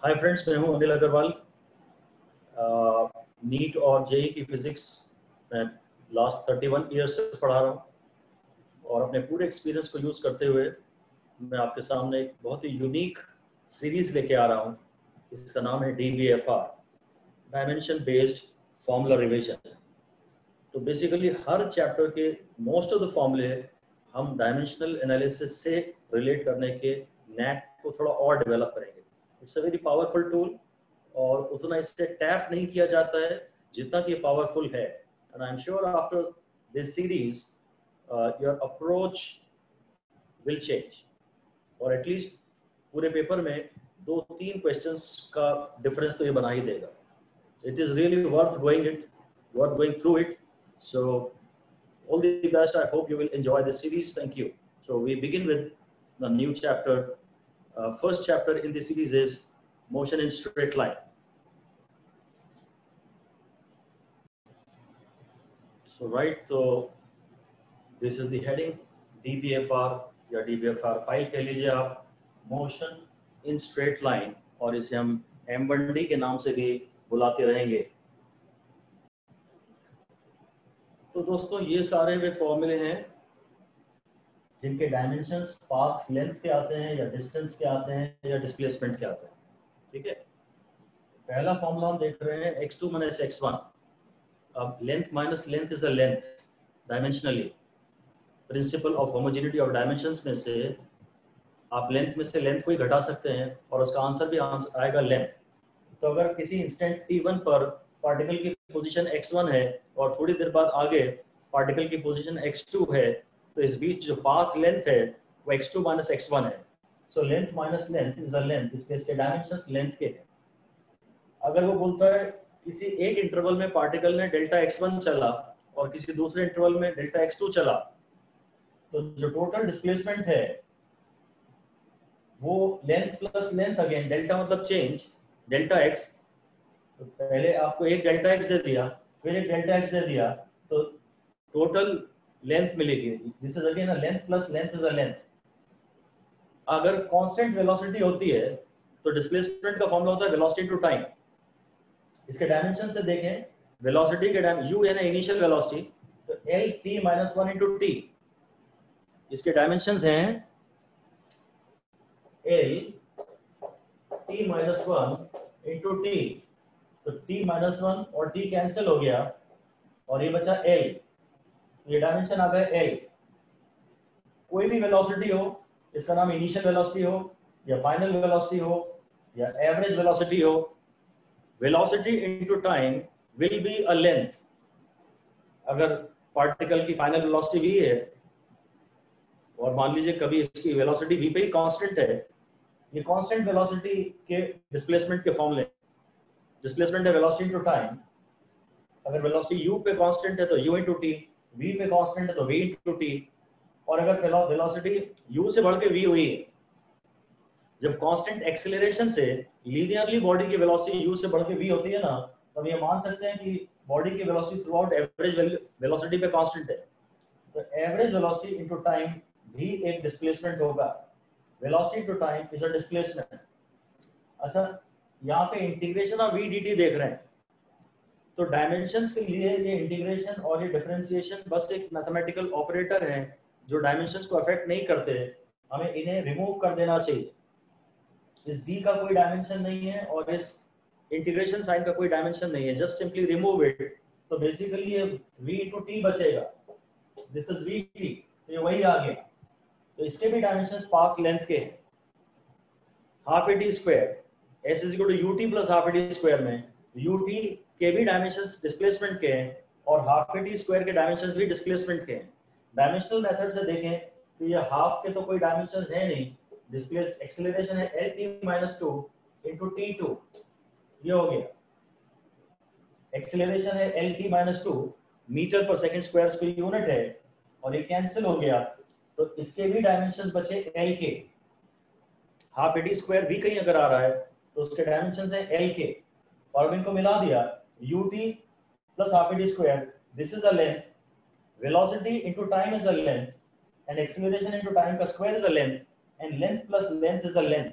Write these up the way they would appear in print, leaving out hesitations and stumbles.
Hi friends, मैं हूं Anil Agarwal. NEET और जेई की फिजिक्स मैं लास्ट 31 ईयर्स से पढ़ा रहा हूं और अपने पूरे एक्सपीरियंस को यूज़ करते हुए मैं आपके सामने एक बहुत ही यूनिक सीरीज लेके आ रहा हूं। इसका नाम है DBFR, dimension based formula revision. तो बेसिकली हर चैप्टर के मोस्ट ऑफ द फॉर्मूले हम डायमेंशनल एनालिसिस से रिलेट करने के नैक को थोड़ा और डेवलप करेंगे। It's a very powerful tool और उतना इससे टैप नहीं किया जाता है जितना कि पावरफुल है। And I am sure after this series your approach will change, और एटलीस्ट पूरे पेपर में 2-3 क्वेश्चंस का डिफरेंस तो ये बना ही देगा। It is really worth going through it. So all the best. I hope you will enjoy this series. Thank you. So we begin with the new chapter. First chapter in the series is motion in straight line. So right, so this is the heading DBFR या DBFR file कह लीजिए आप, motion in straight line, और इसे हम M1D के नाम से भी बुलाते रहेंगे। तो दोस्तों ये सारे वे फॉर्मूले हैं जिनके डायमेंशंस पाथ लेंथ के आते हैं या डिस्टेंस के आते हैं या डिस्प्लेसमेंट के आते हैं। ठीक है, पहला फॉर्मूला हम देख रहे हैं x2 माइनस x1। अब length minus length is a length dimensionally. Principle of homogeneity of dimensions में से आप लेंथ में से लेंथ को ही घटा सकते हैं और उसका आंसर भी आएगा लेंथ। तो अगर किसी इंस्टेंट t1 पर पार्टिकल की पोजीशन x1 है और थोड़ी देर बाद आगे पार्टिकल की पोजीशन x2 है, तो इस बीच जो पाथ लेंथ है वो x2 माइनस x1 है। So length minus length is a length, इसके इसके डायमेंशंस लेंथ के हैं। अगर वो बोलता है किसी एक इंटरवल में पार्टिकल ने डेल्टा x1 चला और किसी दूसरे इंटरवल में डेल्टा x2 चला, तो जो टोटल डिस्प्लेसमेंट है वो length plus length, again delta मतलब चेंज, डेल्टा x। तो पहले आपको एक डेल्टा x दे दिया, फिर एक डेल्टा x दे दिया, तो टोटल लेंथ मिलेगी। This is again a length plus length is a length. अगर कांस्टेंट वेलोसिटी होती है तो डिस्प्लेसमेंट का फॉर्मूला होता है वेलोसिटी टू टाइम। इसके डायमेंशन से देखें, वेलोसिटी के u यानी इनिशियल वेलोसिटी, तो l t minus 1 into T. इसके डायमेंशंस हैं l t minus 1 into T. तो t माइनस 1 और t कैंसिल हो गया और ये बचा l। ये डायमेंशन आ गया l। कोई भी वेलोसिटी हो, इसका नाम इनिशियल वेलोसिटी हो या फाइनल वेलोसिटी हो या एवरेज वेलोसिटी हो, velocity into time will be a length. अगर पार्टिकल की फाइनल वेलोसिटी v है और मान लीजिए कभी इसकी वेलोसिटी v पे ही कांस्टेंट है, ये कांस्टेंट वेलोसिटी के डिस्प्लेसमेंट के फॉर्मूले। डिस्प्लेसमेंट है वेलोसिटी इनटू टाइम। अगर वेलोसिटी u पे कांस्टेंट है तो u इनटू t, v पे कांस्टेंट है तो v इनटू t। और अगर वेलोसिटी u से बढ़ के v हुई, जब कांस्टेंट एक्सेलरेशन से लीनियरली बॉडी की वेलोसिटी u से बढ़ के v होती है ना, तब ये मान सकते हैं कि बॉडी की velocity through out average velocity पे कांस्टेंट है। तो एवरेज वेलोसिटी इनटू टाइम भी एक डिस्प्लेसमेंट होगा। Velocity to time is a displacement. अच्छा, यहाँ पे इंटीग्रेशन ऑफ v dt देख रहे हैं, तो डायमेंशंस के लिए ये इंटीग्रेशन और ये डिफरेंशिएशन बस एक मैथमेटिकल ऑपरेटर है जो डायमेंशंस को अफेक्ट नहीं करते। हमें इन्हें रिमूव कर देना चाहिए। इस d का कोई डायमेंशन नहीं है और इस इंटीग्रेशन साइन का कोई डायमेंशन नहीं है, जस्ट सिंपली रिमूव इट। तो बेसिकली ये v into t बचेगा। दिस इज vt, तो ये वही आ गया। तो इसके भी डायमेंशंस पाथ लेंथ के हैं। Half a t square s is equal to u t plus half a t square में यूटी के भी डायमेंशंस डिस्प्लेसमेंट के हैं और हाफ ए टी स्क्वायर के डायमेंशंस भी डिस्प्लेसमेंट के हैं। डायमेंशनल मेथड से देखें तो ये हाफ के तो कोई डायमेंशन है नहीं, डिस्प्लेस एक्सेलरेशन है L T minus 2 into T 2, ये हो गया। एक्सेलरेशन है एल टी माइनस 2 मीटर पर सेकंड स्क्वायर उसकी यूनिट है और ये कैंसिल हो गया, तो इसके भी डायमेंशंस बचे एल के। हाफ ए टी स्क्वायर भी कहीं अगर आ रहा है तो उसके डायमेंशंस है एल के, और इनको मिला दिया u t plus half a t square, this is a length, velocity into time is a length, and acceleration into time का square is a length, and length plus length is a length.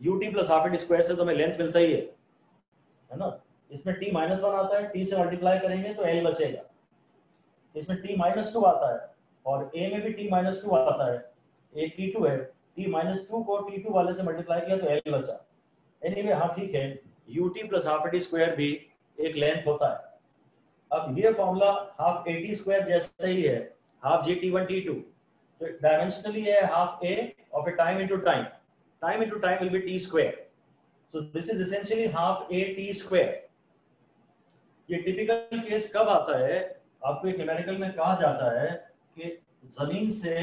ut plus half a t square से तो हमें length मिलता ही है ना। इसमें t minus 1 आता है, t से मल्टीप्लाई करेंगे तो l बचेगा। इसमें t माइनस 2 आता है और a में भी t माइनस 2 आता है, a t2 है, t माइनस 2 को t2 वाले से मल्टीप्लाई किया तो l बचा। एनीवे हाँ ठीक है, ut plus half a t square भी एक लेंथ होता है। अब ये फॉर्मूला हाफ एटी स्क्वायर जैसा ही है, half g t one t two, तो डायमेंशनली है half a of a time into time, time into time will be t square, so this is essentially half a t square. ये typical case कब आता है, आपको एक numerical में कहा जाता है कि जमीन से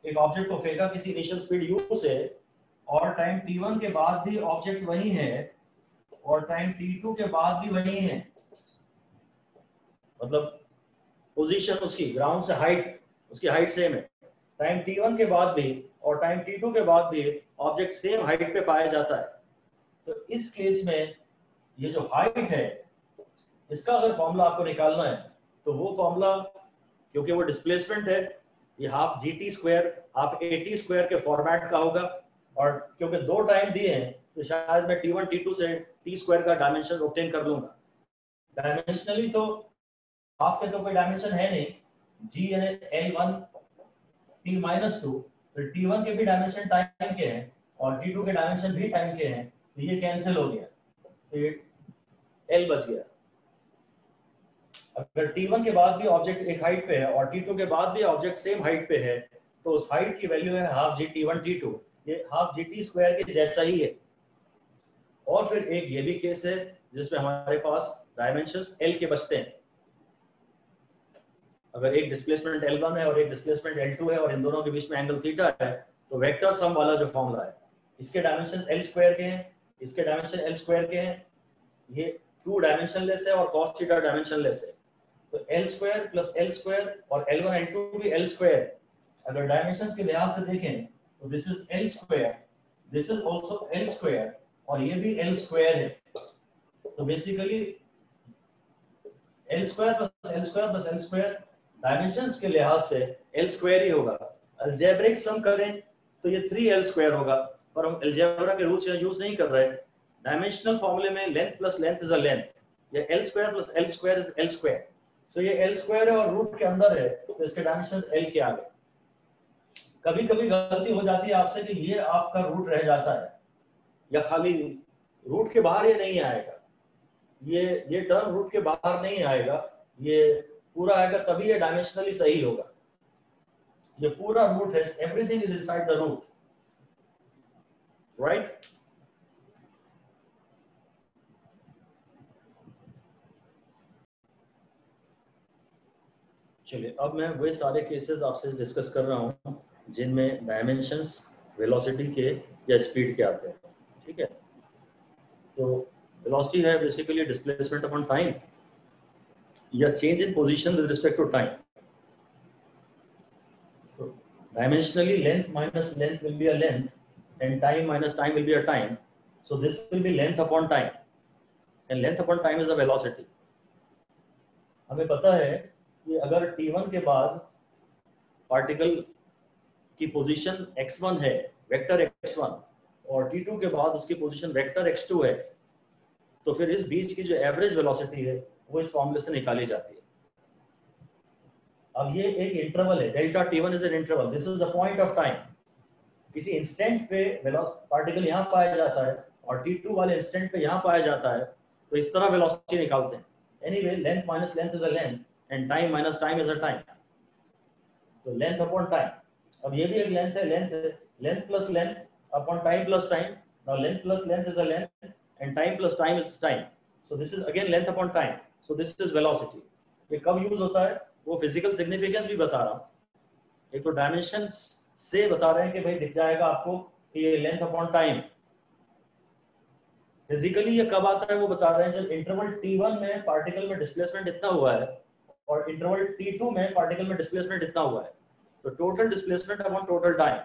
एक ऑब्जेक्ट को फेंका किसी इनिशियल स्पीड u से और टाइम t1 के बाद भी ऑब्जेक्ट वही है और टाइम t2 के बाद भी वही है, मतलब पोजीशन उसकी ग्राउंड से हाइट, उसकी हाइट सेम है, टाइम t1 के बाद भी और टाइम t2 के बाद भी ऑब्जेक्ट सेम हाइट पे पाया जाता है। तो इस केस में ये जो हाइट है इसका अगर फॉर्मूला आपको निकालना है तो वो फॉर्मूला, क्योंकि वो डिस्प्लेसमेंट है, ये half g t square half a t square के फॉर्मेट का होगा, और क्योंकि दो टाइम दिए हैं तो शायद मैं t1 t2 से टी स्क्वायर का डायमेंशन ऑब्टेन कर लूंगा। डायमेंशनली तो हाफ के तो कोई डायमेंशन है नहीं, g यानी l1 t माइनस 2, तो t1 के भी डायमेंशन टाइम के हैं और t2 के डायमेंशन भी टाइम के हैं, तो ये कैंसिल हो गया, तो ये l बच गया। अगर t1 के बाद भी ऑब्जेक्ट एक हाइट पे है और t2 के बाद भी ऑब्जेक्ट सेम हाइट पे है तो उस हाइट की वैल्यू है half g t one t two, ये हाफ जी टी स्क्वायर के जैसा ही है। और फिर एक ये भी केस है जिसमें हमारे पास डायमेंशंस l के बचते हैं। अगर एक डिस्प्लेसमेंट L1 है और एक डिस्प्लेसमेंट L2 है और इन दोनों के बीच में एंगल थीटा है, तो वेक्टर सम वाला जो फॉर्मूला है, इसके डायमेंशन L स्क्वायर के हैं, इसके डायमेंशन L स्क्वायर के हैं, ये 2 डायमेंशनलेस है और cos थीटा डायमेंशनलेस है, तो L square plus L square और L1 L2 भी L स्क्वायर। अगर डायमेंशंस के लिहाज से देखें तो this is L square, this is also L square और ये भी L स्क्वायर है, तो basically L square plus L square dimensions के लिहाज से L स्क्वायर ही होगा। अलजेब्रिक सम करें तो ये 3L स्क्वायर होगा, पर हम अलजेब्रा के रूल्स यूज नहीं कर रहे। डायमेंशनल फॉर्मूले में length plus length is a length, ये L square plus L square is L square, so ये L स्क्वायर है और रूट के अंदर है तो इसके डायमेंशन L के आगे। कभी कभी गलती हो जाती है आपसे कि ये आपका रूट रह जाता है या खाली रूट के बाहर ये नहीं आएगा, ये टर्म रूट के बाहर नहीं आएगा, ये पूरा आएगा तभी ये डायमेंशनली सही होगा। ये पूरा रूट है, everything is inside the root, right. चलिए अब मैं वे सारे केसेस आपसे डिस्कस कर रहा हूं जिनमें डायमेंशंस वेलोसिटी के या स्पीड के आते हैं, ठीक है। तो वेलोसिटी है बेसिकली डिस्प्लेसमेंट अपॉन टाइम या change in position with respect to time. तो dimensionally length minus length will be a length and time minus time will be a time, so this will be length upon time and length upon time is a velocity। हमें पता है कि अगर t1 के बाद particle की position x1 है, vector x1, और t2 के बाद उसकी पोजीशन वेक्टर x2 है, तो फिर इस बीच की जो एवरेज वेलोसिटी है वो इस फॉर्मूले से निकाली जाती है। अब ये एक इंटरवल है, delta t1 is an interval, this is the point of time. किसी इंस्टेंट पे पार्टिकल यहाँ पाया जाता है और t2 वाले इंस्टेंट पे यहाँ पाया जाता है, तो इस तरह वेलोसिटी निकालते हैं। Anyway length minus length is a length and time minus time is a time, तो लेंथ अपॉन टाइम। अब ये भी एक लेंथ है, length plus length upon time plus time, now length plus length is a length and time plus time is time, so this is again length upon time, so this is velocity. ये कब use होता है वो physical significance भी बता रहा हूँ। एक तो डायमेंशंस से बता रहे हैं कि भाई दिख जाएगा आपको कि ये लेंथ अपॉन टाइम। फिजिकली ये कब आता है वो बता रहे हैं जब इंटरवल t1 में पार्टिकल में डिस्प्लेसमेंट इतना हुआ है और इंटरवल t2 में पार्टिकल में डिस्प्लेसमेंट इतना हुआ है, तो total displacement upon total time,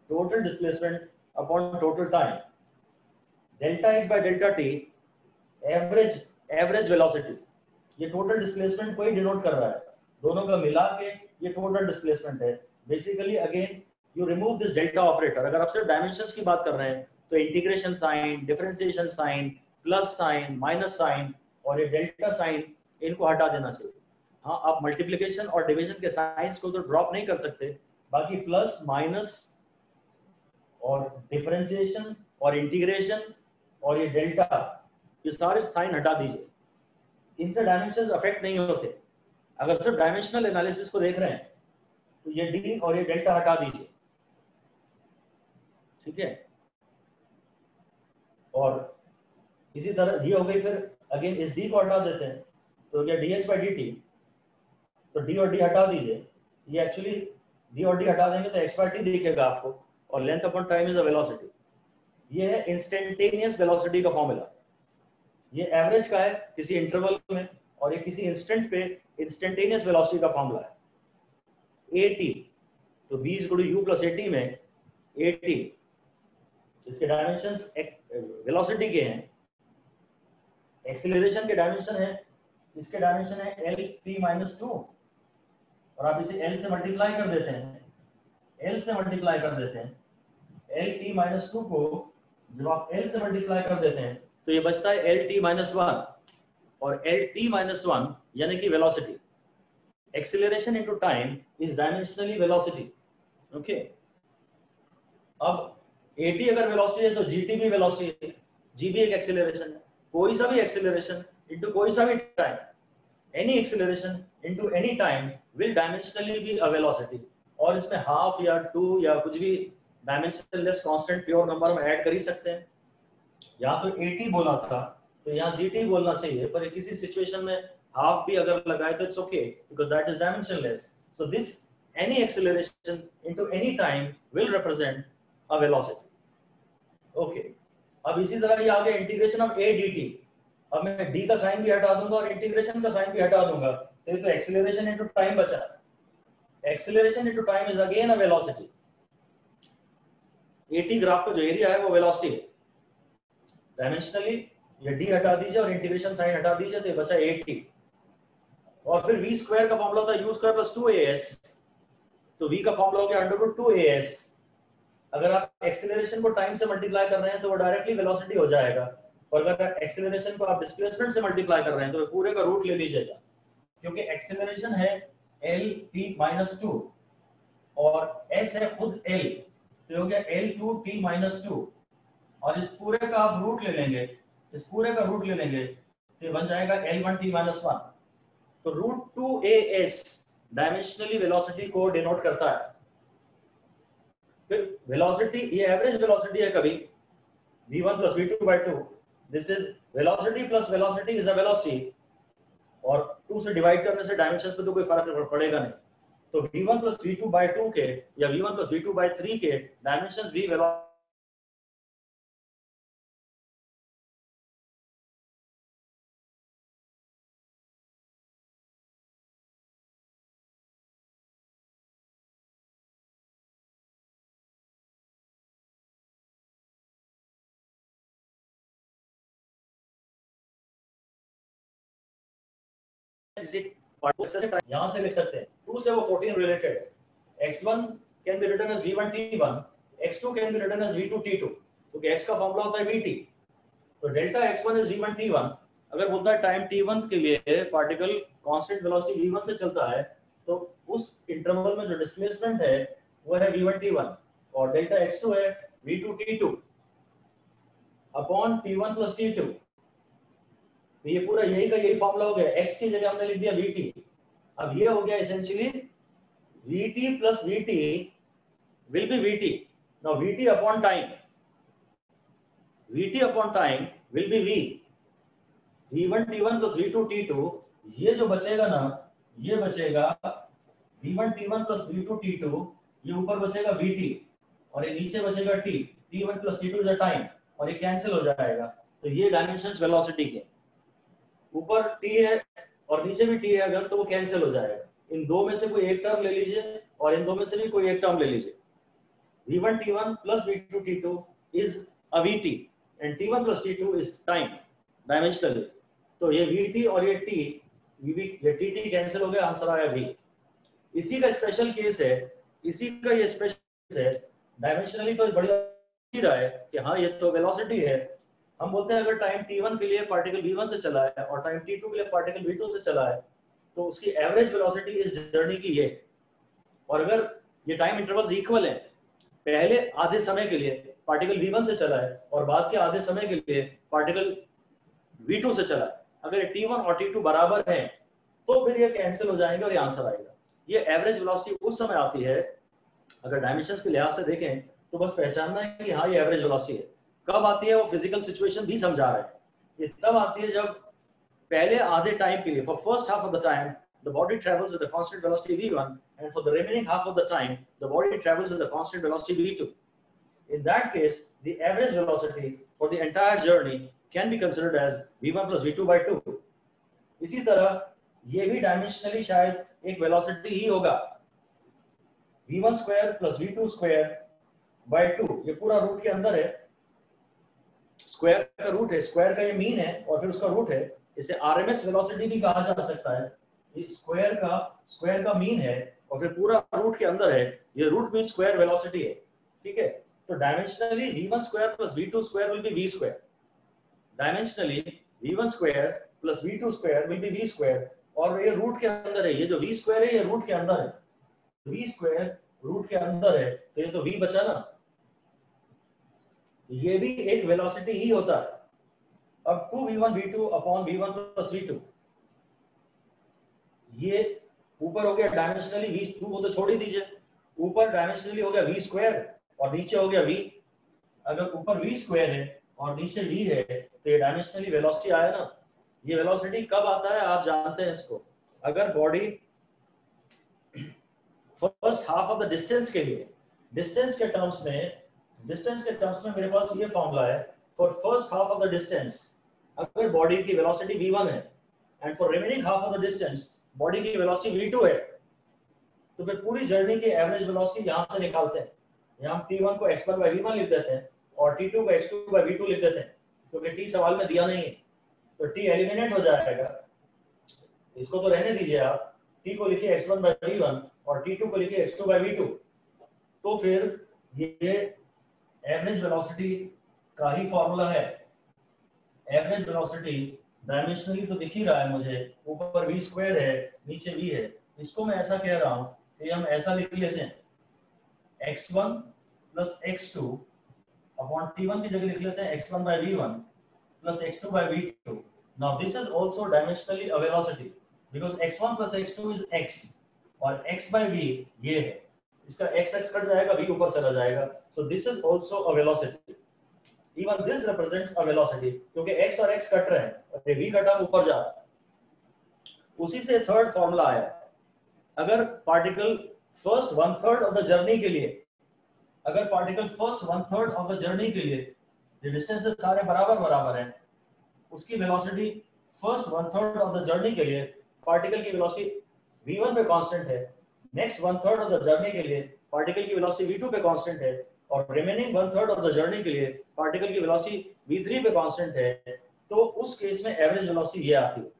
total displacement upon total time, delta x by delta t average velocity. ये टोटल डिस्प्लेसमेंट को ही डिनोट कर रहा है, दोनों का मिला के ये टोटल डिस्प्लेसमेंट है। Basically again you remove this delta operator. अगर आप सिर्फ डायमेंशंस की बात कर रहे हैं तो integration sign, differentiation sign, plus sign, minus sign और ये डेल्टा साइन, इनको हटा देना चाहिए। हाँ, आप मल्टीप्लिकेशन और डिवीजन के साइंस को तो ड्रॉप नहीं कर सकते, बाकी प्लस माइनस और डिफरेंशिएशन और इंटीग्रेशन और ये डेल्टा, ये सारे साइन हटा दीजिए, इनसे डायमेंशन अफेक्ट नहीं होते। अगर सिर्फ डायमेंशनल एनालिसिस को देख रहे हैं तो ये डी और ये डेल्टा हटा दीजिए, ठीक है। और इसी तरह ये हो गई, फिर अगेन इस डी को हटा देते हैं तो क्या dx by dt, तो डी और डी हटा दीजिए, ये एक्चुअली डी और डी हटा देंगे तो x by t दिखेगा आपको, और length upon time is a velocity. ये है इंस्टेंटेनियस वेलोसिटी का फॉर्मूला। ये एवरेज का है किसी इंटरवल में, और ये किसी इंस्टेंट पे इंस्टेंटेनियस वेलोसिटी का फॉर्मूला है at। तो v is equal to u plus at में at, इसके डायमेंशंस वेलोसिटी के हैं, एक्सीलरेशन के डायमेंशन है, इसके डायमेंशन है l p माइनस 2, और आप इसे l से मल्टीप्लाई कर देते हैं, l से मल्टीप्लाई कर देते हैं, l t माइनस 2 को जब आप l से मल्टीप्लाई कर देते हैं तो ये बचता है l t माइनस 1, और l t माइनस 1 यानी कि velocity. Acceleration into time is dimensionally velocity, okay. अब at अगर वेलोसिटी है तो gt भी वेलोसिटी है, g भी एक एक्सीलरेशन है। कोई सा भी एक्सीलरेशन इनटू कोई सा भी time, any acceleration into any time will dimensionally be a velocity. और इसमें हाफ या 2 या कुछ भी डायमेंशनलेस कांस्टेंट प्योर नंबर हम ऐड कर ही सकते हैं। यहाँ तो at बोला था तो यहाँ gt बोलना चाहिए, पर किसी सिचुएशन में हाफ भी अगर लगाए तो it's okay because that is dimensionless. So this any acceleration into any time will represent a velocity, okay. अब इसी तरह ये आगे इंटीग्रेशन ऑफ a dt, अब मैं d का साइन भी हटा दूंगा और इंटीग्रेशन का साइन भी हटा दूंगा, तो ये तो एक्सीलरेशन इनटू टाइम बचा। Acceleration into time is again a velocity. at graph का जो एरिया है वो वेलोसिटी है। डायमेंशनली ये d हटा दीजिए और इंटीग्रेशन साइन हटा दीजिए तो ये बचा at, और फिर v स्क्वायर का फॉर्मूला था u स्क्वायर प्लस 2as, तो v का फॉर्मूला हो गया √2as। अगर आप एक्सीलरेशन को टाइम से मल्टीप्लाई कर रहे हैं तो वो डायरेक्टली वेलोसिटी हो जाएगा, और अगर एक्सीलरेशन को आप डिस्प्लेसमेंट से मल्टीप्लाई कर रहे हैं तो पूरे का रूट ले लीजिएगा, क्योंकि एक्सीलरेशन है l t माइनस 2 और s है खुद l, तो हो गया l2 t माइनस 2, और इस पूरे का आप रूट ले लेंगे, इस पूरे का रूट ले लेंगे तो बन जाएगा l1 t माइनस 1। तो √2as डायमेंशनली वेलोसिटी को डिनोट करता है। फिर वेलोसिटी, ये एवरेज वेलोसिटी है कभी v1 plus v2 by 2, this is velocity plus velocity is a velocity, और 2 से डिवाइड करने से डायमेंशंस पे तो कोई फर्क पड़ेगा नहीं। तो v1 plus v2 by 2 के या v1 plus v2 by 3 के डायमेंशंस भी वेलोसिटी यहाँ से लिख सकते हैं, 2 से वो 14 रिलेटेड है। x1 can be written as v1 t1, x2 can be written as v2 t2, क्योंकि x का फॉर्मूला होता है vt। तो delta x1 is v1 t1। अगर बोलता है टाइम t1 के लिए पार्टिकल कांस्टेंट वेलोसिटी v1 से चलता है, तो उस इंटरवल में जो डिस्प्लेसमेंट है वो है v1 t1, और डेल्टा x2 है v2 t2 upon t1 plus t2। तो ये पूरा यही का यही फॉर्मूला हो गया, x की जगह हमने लिख दिया vt। अब ये हो गया essentially vt plus vt will be vt। now vt upon time, vt upon time will be v, v1 t1 plus v2 t2। ये जो बचेगा ना, ये बचेगा v1 t1 plus v2 t2, ये ऊपर बचेगा vt और ये नीचे बचेगा t, t1 plus t2 is a time, और ये कैंसिल हो जाएगा। तो ये डायमेंशंस वेलोसिटी के, ऊपर t है और नीचे भी t है अगर, तो वो कैंसिल हो जाएगा। इन दो में से कोई एक टर्म ले लीजिए और इन दो में से भी कोई एक टर्म ले लीजिए। v1 t1 plus v2 t2 is a vt and t1 plus t2 is time dimensionally। तो ये vt और ये t, ये tt कैंसिल हो गया, आंसर आया v। इसी का स्पेशल केस है, इसी का ये स्पेशल है, डायमेंशनली तो बढ़िया रहा है कि हाँ ये तो वेलोसिटी है। हम बोलते हैं अगर टाइम t1 के लिए पार्टिकल v1 से चला है और टाइम t2 के लिए पार्टिकल v2 से चला है तो उसकी एवरेज वेलोसिटी इस जर्नी की ये। और अगर ये टाइम इंटरवल्स इक्वल है, पहले आधे समय के लिए पार्टिकल v1 से चला है और बाद के आधे समय के लिए पार्टिकल v2 से चला है, अगर t1 और t2 बराबर हैं तो फिर ये कैंसिल हो जाएंगे और ये आंसर आएगा। ये एवरेज वेलोसिटी उस समय आती है, अगर डायमेंशंस के लिहाज से देखें तो बस पहचानना है कि हाँ ये एवरेज वेलोसिटी है। कब आती है वो फिजिकल सिचुएशन भी समझा रहा है। ये तब आती है जब पहले आधे टाइम के लिए, for first half of the time the body travels with a constant velocity v1 and for the remaining half of the time the body travels with a constant velocity v2. In that case the average velocity for the entire journey can be considered as v1 plus v2 by 2. इसी तरह ये भी dimensionally शायद एक velocity ही होगा, v1 square plus v2 square by 2। ये पूरा root के अंदर है, स्क्वायर का रूट है, स्क्वायर का ये मीन है और फिर उसका रूट है। इसे आरएमएस वेलोसिटी भी कहा जा सकता है। ये स्क्वायर का मीन है और फिर पूरा रूट के अंदर है, ये रूट मीन स्क्वायर वेलोसिटी है। ठीक है, तो dimensionally v1 square plus v2 square will be v square. Dimensionally v1 square plus v2 square will be v square और ये रूट के अंदर है। ये जो v स्क्वायर है ये रूट के अंदर है, v स्क्वायर रूट के अंदर है तो ये तो v बचा ना, ये भी एक वेलोसिटी ही होता है। अब 2v1 v2 upon v1 plus v2, ये ऊपर हो गया डायमेंशनली v2 को तो छोड़ ही दीजिए, ऊपर डायमेंशनली हो गया v स्क्वायर और नीचे हो गया v। अगर ऊपर v स्क्वायर है और नीचे v है तो ये डायमेंशनली वेलोसिटी आया ना। ये वेलोसिटी कब आता है आप जानते हैं इसको, अगर body first half of the distance के लिए, डिस्टेंस के टर्म्स में मेरे पास ये फॉर्मूला है, for first half of the distance अगर बॉडी की वेलोसिटी v1 है and for remaining half of the distance body की वेलोसिटी v2 है, तो फिर पूरी जर्नी की एवरेज वेलोसिटी यहां से निकालते हैं। यहां हम t1 को x1 by v1 लिख देते हैं और t2 को x2 by v2 लिख देते हैं, क्योंकि t सवाल में दिया नहीं है तो t एलिमिनेट हो जाएगा। इसको तो रहने दीजिए आप, t को लिखिए x1 by v1 और t2 को लिखिए x2 by v2। तो फिर ये एवरेज वेलोसिटी का ही फॉर्मूला है। एवरेज वेलोसिटी डायमेंशनली तो दिख ही रहा है मुझे, ऊपर v स्क्वायर है नीचे v है। इसको मैं ऐसा कह रहा हूं कि हम ऐसा लिख लेते हैं x1 plus x2 upon t1 की जगह लिख लेते हैं x1 by v1 plus x2 by v2। Now this is also dimensionally a velocity because x1 plus x2 is x और x by v ये है, इसका x कट जाएगा, v ऊपर चला जाएगा। सो this is also a velocity. Even this represents a velocity क्योंकि x और x कट रहे हैं और v कटा ऊपर जा रहा है। उसी से थर्ड फॉर्मूला आया, अगर particle first 1/3 of the journey के लिए, अगर particle first 1/3 of the journey के लिए जो डिस्टेंसेस सारे बराबर हैं, उसकी velocity first 1/3 of the journey के लिए पार्टिकल की वेलोसिटी v1 पे कांस्टेंट है, नेक्स्ट 1/3 ऑफ द जर्नी के लिए पार्टिकल की वेलोसिटी v2 पे कांस्टेंट है और रिमेनिंग 1/3 ऑफ द जर्नी के लिए पार्टिकल की वेलोसिटी v3 पे कांस्टेंट है, तो उस केस में एवरेज वेलोसिटी ये आती है।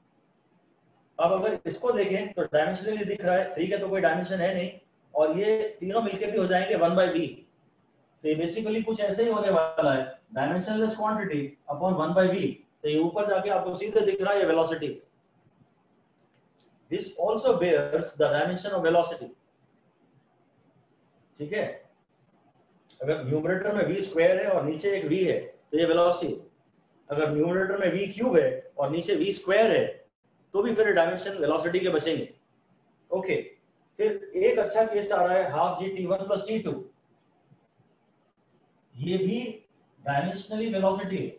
अब अगर इसको देखें तो डायमेंशनली दिख रहा है, 3 का तो कोई डायमेंशन है नहीं और ये तीनों मिलके भी हो जाएंगे 1 by v। तो ये बेसिकली कुछ ऐसे ही होने वाला है, dimensionless quantity upon 1 by v। तो ये ऊपर जाके आपको सीधे दिख रहा है ये velocity. This also bears the dimension of velocity. ठीक है, अगर न्यूमरेटर में v स्क्वायर है और नीचे एक v है तो ये वेलोसिटी। अगर न्यूमरेटर में v क्यूब है और नीचे v स्क्वायर है तो भी फिर डायमेंशन वेलोसिटी के बचेंगे। ओके, फिर एक अच्छा केस आ रहा है half g t1 plus t2। ये भी डायमेंशनली वेलोसिटी है।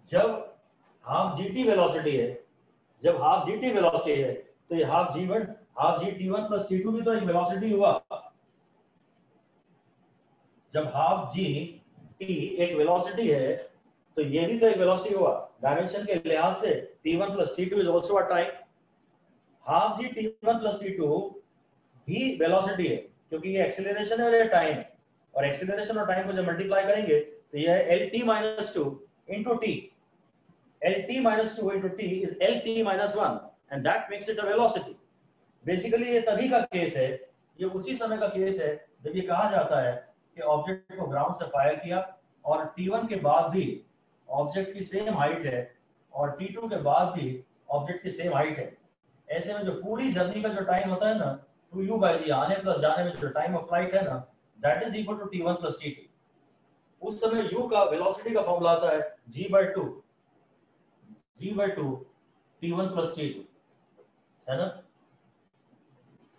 जब हाफ gt वेलोसिटी है, जब हाफ gt वेलोसिटी है तो ये half g t1 plus t2 भी तो एक वेलोसिटी हुआ। जब हाफ जी टी एक वेलोसिटी है तो ये भी तो एक वेलोसिटी हुआ। डायमेंशन के लिहाज से t1 plus t2 is also a time. Half g t1 plus t2 भी वेलोसिटी है क्योंकि ये एक्सीलरेशन है और ये टाइम है, और एक्सीलरेशन और टाइम को जब मल्टीप्लाई करेंगे तो ये है lt-2 into t। lt-2 into t is lt-1 and that makes it a velocity। Basically ये तभी का केस है, ये उसी समय का केस है जब ये कहा जाता है कि ऑब्जेक्ट को ग्राउंड से फायर किया और T1 के बाद भी ऑब्जेक्ट की सेम हाइट है और T2 के बाद भी ऑब्जेक्ट की सेम हाइट है, ऐसे में जो पूरी जर्नी का जो टाइम होता है ना 2u/g, आने प्लस जाने में जो टाइम ऑफ फ्लाइट है ना, that is equal to T1 + T2। उस समय u का वेलोसिटी का फॉर्मूला आता है g/2 T1 + T2, है ना।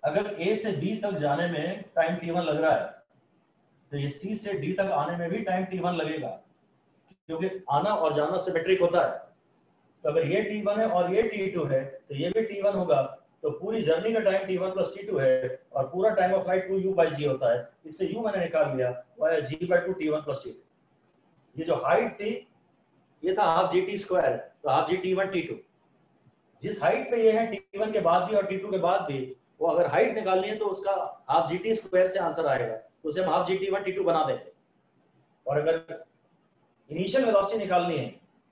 अगर A से B तक जाने में टाइम T1 लग रहा है तो ये C से D तक आने में भी टाइम T1 लगेगा, क्योंकि आना और जाना सिमेट्रिक होता है। तो अगर ये T1 है और ये T2 है तो ये भी T1 होगा, तो पूरी जर्नी का टाइम T1 + T2 है और पूरा टाइम ऑफ फ्लाइट 2u/g होता है। इससे u मैंने निकाल लिया, वह g/2 T1 + T2। ये जो हाइट थी ये था ½ gt², तो ½ g T1 T2। जिस हाइट पे ये है T1 के बाद भी और T2 के बाद भी, वो अगर हाइट निकालनी है तो उसका ½ gt² से आंसर आएगा, तो उसे हम ½ g T1 T2 बना देंगे। और अगर इनिशियल वेलोसिटी निकालनी है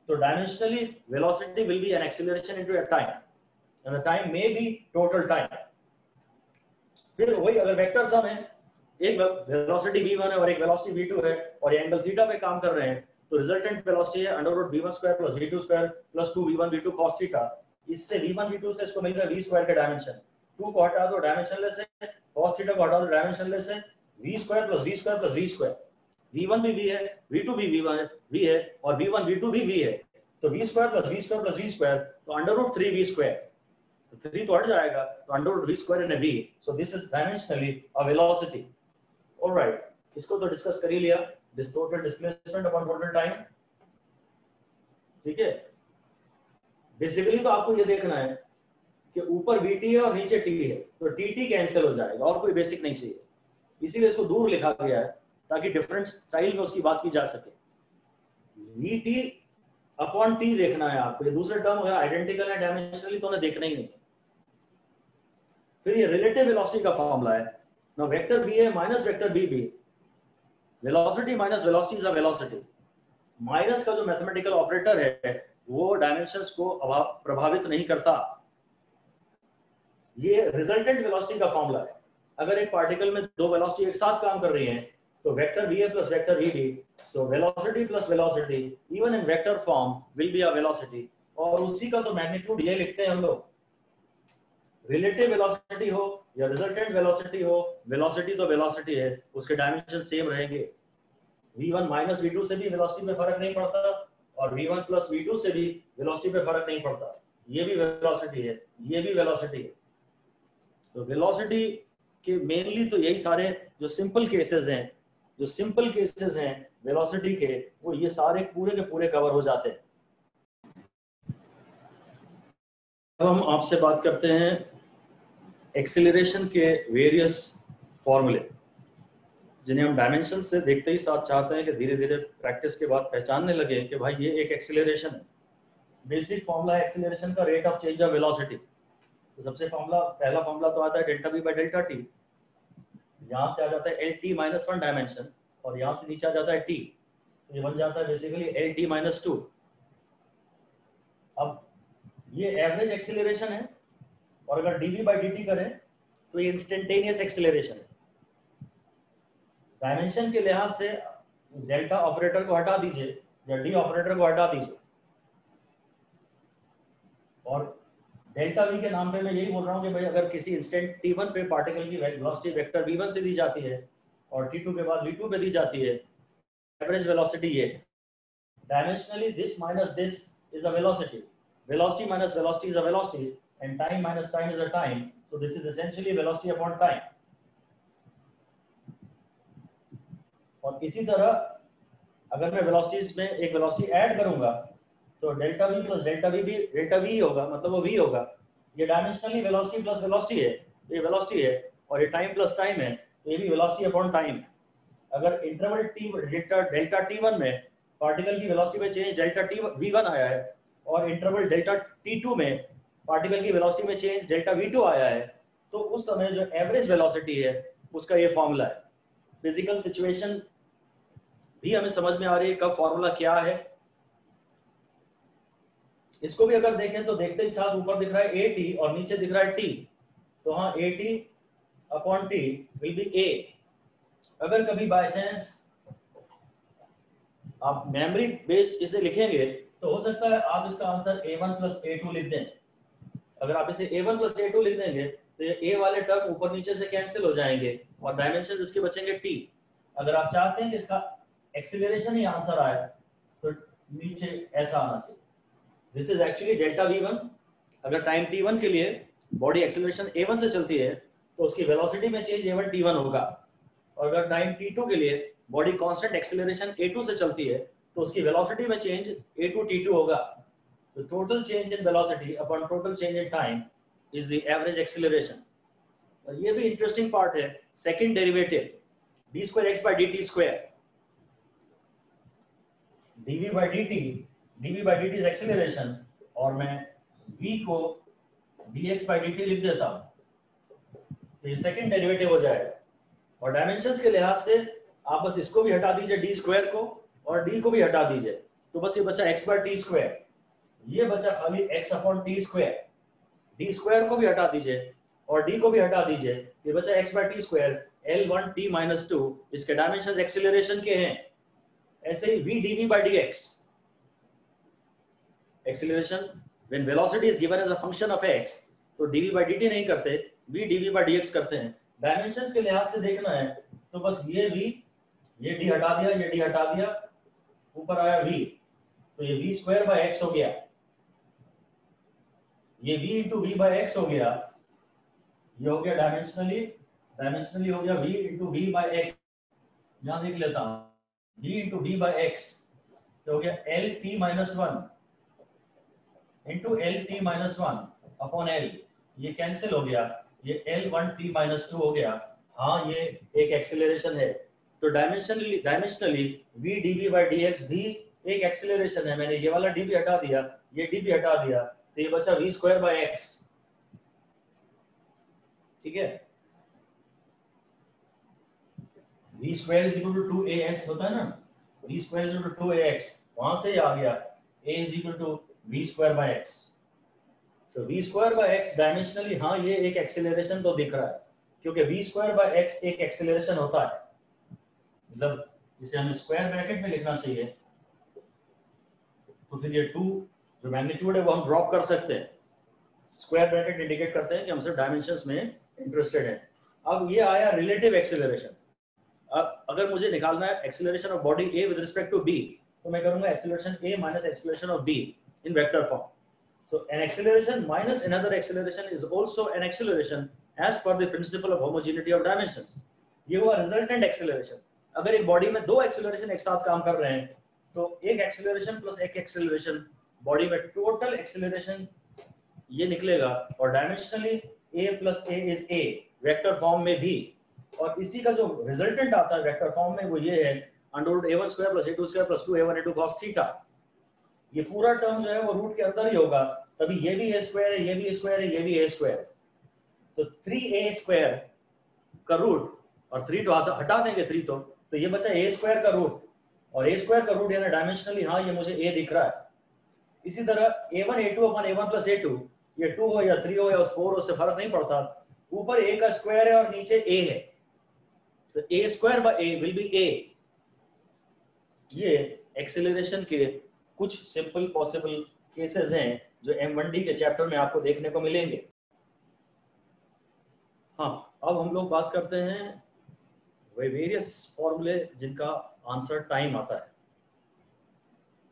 तो dimensionally velocity will be an acceleration into a time, and the time may be total time. फिर वही अगर वेक्टर सम है, एक वेलोसिटी v1 है और एक वेलोसिटी v2 है और ये एंगल थीटा पे काम कर रहे हैं, तो रिजल्टेंट वेलोसिटी है √v1² + v2² + 2v1 v2 cos theta. इससे v1 v2 से इसको मिल रहा है v² का डायमेंशन, 2 को हटा दो डायमेंशनलेस है, cos थीटा को हटा दो डायमेंशनलेस है, v² + v² + v²। v1 भी v है, v2 भी v है और v1 v2 भी v है, तो v² + v² + v², तो √3v², तो 3 तो हट जाएगा, तो √v² in v, so this is dimensionally a velocity। Alright, इसको तो डिस्कस कर ही लिया, this total displacement upon total time. ठीक है, बेसिकली तो आपको ये देखना है कि ऊपर vt है और नीचे t है, तो tt कैंसिल हो जाएगा और कोई बेसिक नहीं चाहिए, इसीलिए इसको दूर लिखा गया है ताकि डिफरेंट स्टाइल में उसकी बात की जा सके। vt अपॉन t देखना है आपको, ये दूसरे टर्म अगर आइडेंटिकल है डायमेंशनली तो उन्हें देखना ही नहीं। फिर ये रिलेटिव वेलोसिटी का फॉर्मूला है ना, वेक्टर v है माइनस वेक्टर b भी, velocity minus velocity is a velocity. Minus का जो मैथमेटिकल ऑपरेटर है वो डायमेंशंस को प्रभावित नहीं करता। ये रिजल्टेंट वेलोसिटी का फॉर्मूला है। अगर एक पार्टिकल में दो वेलोसिटी एक साथ काम कर रही हैं तो vector va plus vector vb, so velocity plus velocity even in vector form will be a velocity, और उसी का तो मैग्नीट्यूड ये लिखते हैं हम लोग। रिलेटिव वेलोसिटी हो या रिजल्टेंट वेलोसिटी हो, वेलोसिटी तो वेलोसिटी है, उसके डायमेंशन सेम रहेंगे। v1 माइनस v2 से भी वेलोसिटी में फर्क नहीं पड़ता और v1 प्लस v2 से भी वेलोसिटी में फर्क नहीं पड़ता। ये भी वेलोसिटी है, ये भी वेलोसिटी है। तो वेलोसिटी के मेनली तो यही सारे जो सिंपल केसेस हैं, जो सिंपल केसेस हैं वेलोसिटी के, वो ये सारे पूरे के पूरे कवर हो जाते हैं। अब हम आपसे बात करते हैं एक्सेलरेशन के वेरियस फॉर्मूले, जिन्हें हम डायमेंशन से देखते ही साथ चाहते हैं कि धीरे धीरे प्रैक्टिस के बाद पहचानने लगे कि भाई ये एक एक्सेलरेशन है। बेसिक फॉर्मूला है एक्सेलरेशन का, rate of change of velocity. तो सबसे पहला फॉर्मूला तो आता है delta v by delta T. यहाँ से आ जाता है LT - 1 डायमेंशन और यहाँ से नीचे आ जाता है t, तो ये बन जाता है बेसिकली LT - 2। अब ये एवरेज एक्सेलरेशन है और अगर dv बाय dt करें तो ये इंस्टेंटेनियस एक्सेलरेशन है। डायमेंशन के लिहाज से डेल्टा ऑपरेटर को हटा दीजिए या डी ऑपरेटर को हटा दीजिए, और डेल्टा v के नाम पे मैं यही बोल रहा हूँ कि भाई अगर किसी इंस्टेंट t1 पे पार्टिकल की वेलोसिटी वेक्टर v1 से दी जाती है और t2 के बाद v2 पे दी जाती है, एवरेज वेलोसिटी ये। Dimensionally this minus this is a velocity, velocity minus velocity is a velocity and time minus time is a time, so this is essentially velocity upon time। और इसी तरह अगर मैं वेलोसिटीज में एक वेलोसिटी ऐड करूंगा तो delta v plus delta v भी डेल्टा v होगा, मतलब वो v होगा। ये डायमेंशनली वेलोसिटी प्लस वेलोसिटी है, ये वेलोसिटी है, और ये टाइम प्लस टाइम है, तो ये भी वेलोसिटी अपॉन टाइम। अगर इंटरवल t डेल्टा t1 में पार्टिकल की वेलोसिटी में चेंज डेल्टा v1 आया है और इंटरवल डेल्टा t2 में पार्टिकल की वेलोसिटी में चेंज डेल्टा v2 आया है, तो उस समय जो एवरेज वेलोसिटी है उसका ये फॉर्मूला है। फिजिकल सिचुएशन भी हमें समझ में आ रही है कब फॉर्मूला क्या है। इसको भी अगर देखें तो देखते ही साथ ऊपर दिख रहा है AT और नीचे दिख रहा है T, तो हाँ AT upon T will be A, अगर कभी बाय चांस आप मेमोरी बेस्ड इसे लिखेंगे तो हो सकता है आप इसका आंसर a1 प्लस a2 लिख दें। अगर आप इसे a1 प्लस a2 लिख देंगे तो ये a वाले टर्म ऊपर नीचे से कैंसिल हो जाएंगे और डायमेंशन इसके बचेंगे t। अगर आप चाहते हैं कि इसका एक्सीलरेशन ही आंसर आए तो नीचे ऐसा आना चाहिए। This is actually delta v1। अगर टाइम t1 के लिए बॉडी एक्सीलरेशन a1 से चलती है तो उसकी वेलोसिटी में चेंज a1 t1 होगा, और अगर टाइम t2 के लिए बॉडी कांस्टेंट एक्सीलरेशन a2 से चलती है तो उसकी वेलोसिटी में चेंज a2 t2 होगा। The total change in velocity upon total change in time is the average acceleration। और ये भी इंटरेस्टिंग पार्ट है, second derivative d square x by dt square, dv by dt is acceleration और मैं v को dx by dt लिख देता हूँ तो ये सेकंड डेरिवेटिव हो जाएगा। और डायमेंशंस के लिहाज से आप बस इसको भी हटा दीजिए d स्क्वायर को और d को भी हटा दीजिए तो बस ये बचा x by t स्क्वायर, ये बचा खाली x upon T square. D square को भी हटा दीजिए और d को भी हटा दीजिए, ये बचा x by t square L1 t minus 2। इसके डायमेंशंस एक्सीलरेशन के हैं। ऐसे ही v dv by dx, acceleration when velocity is given as a function of x तो dv by dt नहीं करते, v dv by dx करते हैं। डायमेंशंस के लिहाज से देखना है तो बस ये v, ये d हटा दिया, ये d हटा दिया, ऊपर आया v तो ये v स्क्वायर बाय x हो गया, ये v into v by x हो गया, ये हो गया डायमेंशनली हो गया v into v by x. यहां लिख लेता हूं v into v by x तो हो गया L T minus one into L T minus one upon L, ये कैंसिल हो गया, ये L1 t माइनस 2 हो गया। हाँ ये एक एक्सीलरेशन है तो dimensionally v dv by dx भी एक एक्सीलरेशन है। मैंने ये वाला d भी हटा दिया, ये d भी हटा दिया तो ये बचा v स्क्वायर बाय एक्स। ठीक है, v square is equal to 2ax होता है ना, v square is equal to 2ax, वहां से ही आ गया a is equal to v square by x. तो v square by x dimensionally हाँ ये एक एक्सीलरेशन तो दिख रहा है क्योंकि v स्क्वायर बाय एक्स एक एक्सीलरेशन होता है, मतलब इसे हमें स्क्वायर ब्रैकेट में लिखना चाहिए तो फिर ये 2 जो मैग्नीट्यूड है वो हम ड्रॉप कर सकते हैं। स्क्वायर ब्रैकेट इंडिकेट करते हैं कि हम सिर्फ डायमेंशंस में इंटरेस्टेड हैं। अब ये आया रिलेटिव एक्सीलरेशन। अब अगर मुझे निकालना है acceleration of body a with respect to b तो मैं करूंगा acceleration a minus acceleration of b in vector form. So an acceleration minus another acceleration is also an acceleration as per the principle of homogeneity of dimensions। ये हुआ resultant acceleration। अगर एक body में दो acceleration एक साथ काम कर रहे हैं तो एक acceleration प्लस एक acceleration बॉडी में total acceleration ये निकलेगा और dimensionally a plus a is a vector form में भी। और इसी का जो रिजल्टेंट आता है वेक्टर फॉर्म में वो ये है under a1 square plus a2 square plus 2a1 a2 cos theta. ये पूरा टर्म जो है वो रूट के अंदर ही होगा, तभी ये भी a स्क्वायर है, ये भी a स्क्वायर है, ये भी a स्क्वायर। तो 3a स्क्वायर का रूट और 3 तो हटा देंगे 3 तो ये बचा a स्क्वायर का रूट और a स्क्वायर का रूट यानी डायमेंशनली हाँ ये मुझे a दिख रहा है। इसी तरह a1 a2 upon a1 plus a2 ये 2 हो या 3 हो या 4 हो उससे फर्क नहीं पड़ता, ऊपर a का स्क्वायर है और नीचे a है तो a square by a will be a। ये एक्सीलरेशन के कुछ सिंपल पॉसिबल केसेस हैं जो M1D के चैप्टर में आपको देखने को मिलेंगे। हाँ अब हम लोग बात करते हैं वेरियस फॉर्मूले जिनका आंसर टाइम आता है।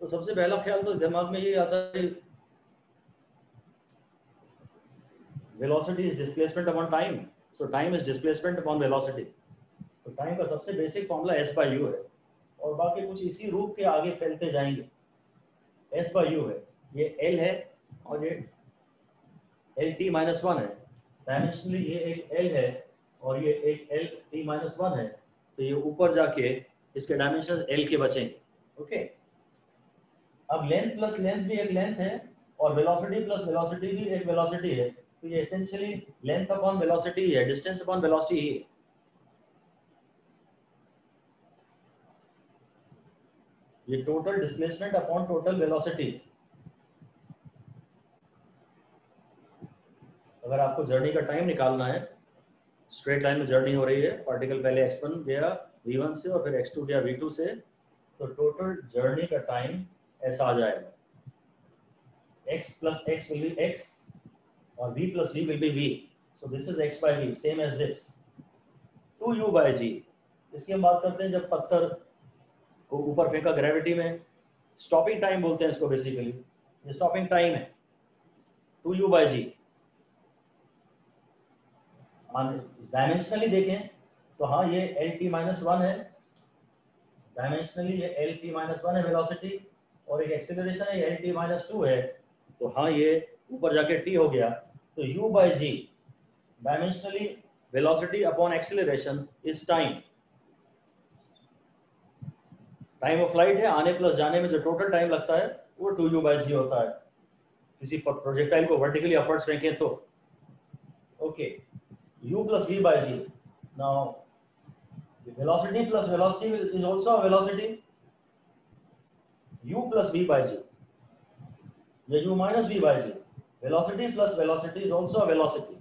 तो सबसे पहला ख्याल तो दिमाग में ये आता है velocity is displacement upon time, so time is displacement upon velocity. तो टाइम का सबसे बेसिक फॉर्मूला s/u है और बाकी कुछ इसी रूप के आगे फैलते जाएंगे। s/u है, ये l है और ये Lt-1 है, डायमेंशनली ये एक l है और ये एक Lt-1 है तो ये ऊपर जाके इसके डायमेंशन l के बचेंगे। ओके, अब लेंथ प्लस लेंथ भी एक लेंथ है और वेलोसिटी प्लस वेलोसिटी भी एक वेलोसिटी है तो ये एसेंशियली लेंथ अपॉन वेलोसिटी है, डिस्टेंस अपॉन वेलोसिटी ही है। ये total displacement upon total velocity. अगर आपको जर्नी का टाइम निकालना है, स्ट्रेट लाइन में जर्नी हो रही है, पार्टिकल पहले x1 गया v1 से और फिर x2 गया v2 से, तो टोटल जर्नी का टाइम ऐसा आ जाएगा, x plus x will be x और v plus v will be v, so this is x by v, same as this, 2u by g। इसकी हम बात करते हैं जब पत्थर को ऊपर फेंका ग्रेविटी में, स्टॉपिंग टाइम बोलते हैं इसको बेसिकली, ये स्टॉपिंग टाइम है 2u by g। डायमेंशनली देखें तो हाँ ये LT-1 है, डायमेंशनली ये LT-1 है वेलोसिटी, और एक एक्सीलरेशन है ये LT-2 है, तो हाँ ये ऊपर जाके t हो गया, तो u by g dimensionally velocity upon acceleration is time, time of flight है, आने प्लस जाने में जो टोटल टाइम लगता है वो 2u by g होता है, किसी प्रोजेक्टाइल को वर्टिकली अपवर्ड्स फेंकें तो। Okay, u plus v by g, now the velocity plus velocity is also a velocity, u plus v by g, या u minus v by g, velocity plus velocity is also a velocity।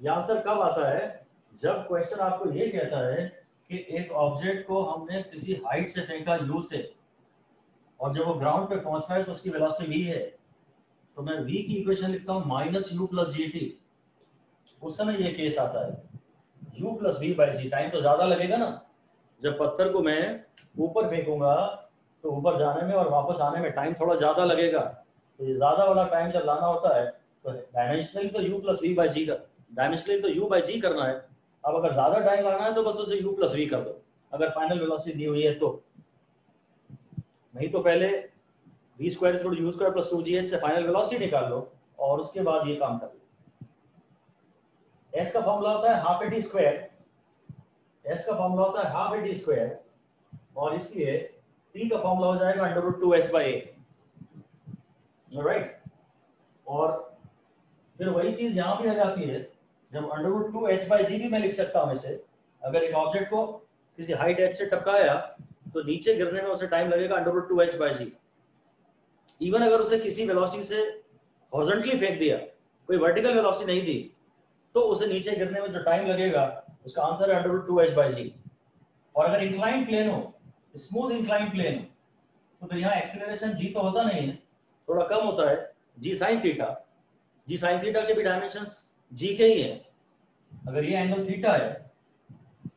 ये answer कब आता है, जब question आपको ये कहता है कि एक ऑब्जेक्ट को हमने किसी हाइट से फेंका u से, और जब वो ग्राउंड पे पहुंच रहा है तो उसकी वेलोसिटी v है, तो मैं v की इक्वेशन लिखता हूँ माइनस u प्लस gt, उस समय ये केस आता है u plus v by g. Time तो ज्यादा लगेगा ना, जब पत्थर को मैं ऊपर फेंकूंगा तो ऊपर जाने में और वापस आने में टाइम थोड़ा ज्यादा लगेगा, तो ये ज्यादा वाला टाइम जब लाना होता है तो डायमेंशनली तो u प्लस v बाई जी का, डायमेंशनली तो u बाई जी करना है। अब अगर ज्यादा टाइम लाना है तो बस उसे u प्लस v कर दो, अगर फाइनल वेलोसिटी दी हुई है तो, नहीं तो पहले v square is equal to u square plus 2gh से फाइनल वेलोसिटी निकाल लो और उसके बाद ये काम कर लो। s का फॉर्मूला होता है half a t square, s का फॉर्मूला होता है हाफ ए टी स्क्वायर, और इसलिए t का फॉर्मूला हो जाएगा under root 2s by a, right. और फिर वही चीज यहाँ भी आ जाती है, जब अंडर रूट 2h बाई जी भी मैं लिख सकता हूँ इसे, अगर एक ऑब्जेक्ट को किसी हाइट h से टपकाया तो नीचे गिरने में उसे टाइम लगेगा under root 2h by g. Even अगर उसे किसी वेलोसिटी से हॉरिजॉन्टली फेंक दिया, कोई वर्टिकल वेलोसिटी नहीं दी, तो उसे नीचे गिरने में जो टाइम लगेगा उसका आंसर है अंडर रूट 2h बाई जी। और अगर इंक्लाइन प्लेन हो, स्मूथ इंक्लाइन प्लेन हो, तो फिर यहाँ एक्सीलरेशन g तो होता नहीं है, थोड़ा कम होता है, g sin theta, g sin theta के भी डायमेंशंस g के ही हैं। अगर ये एंगल थीटा है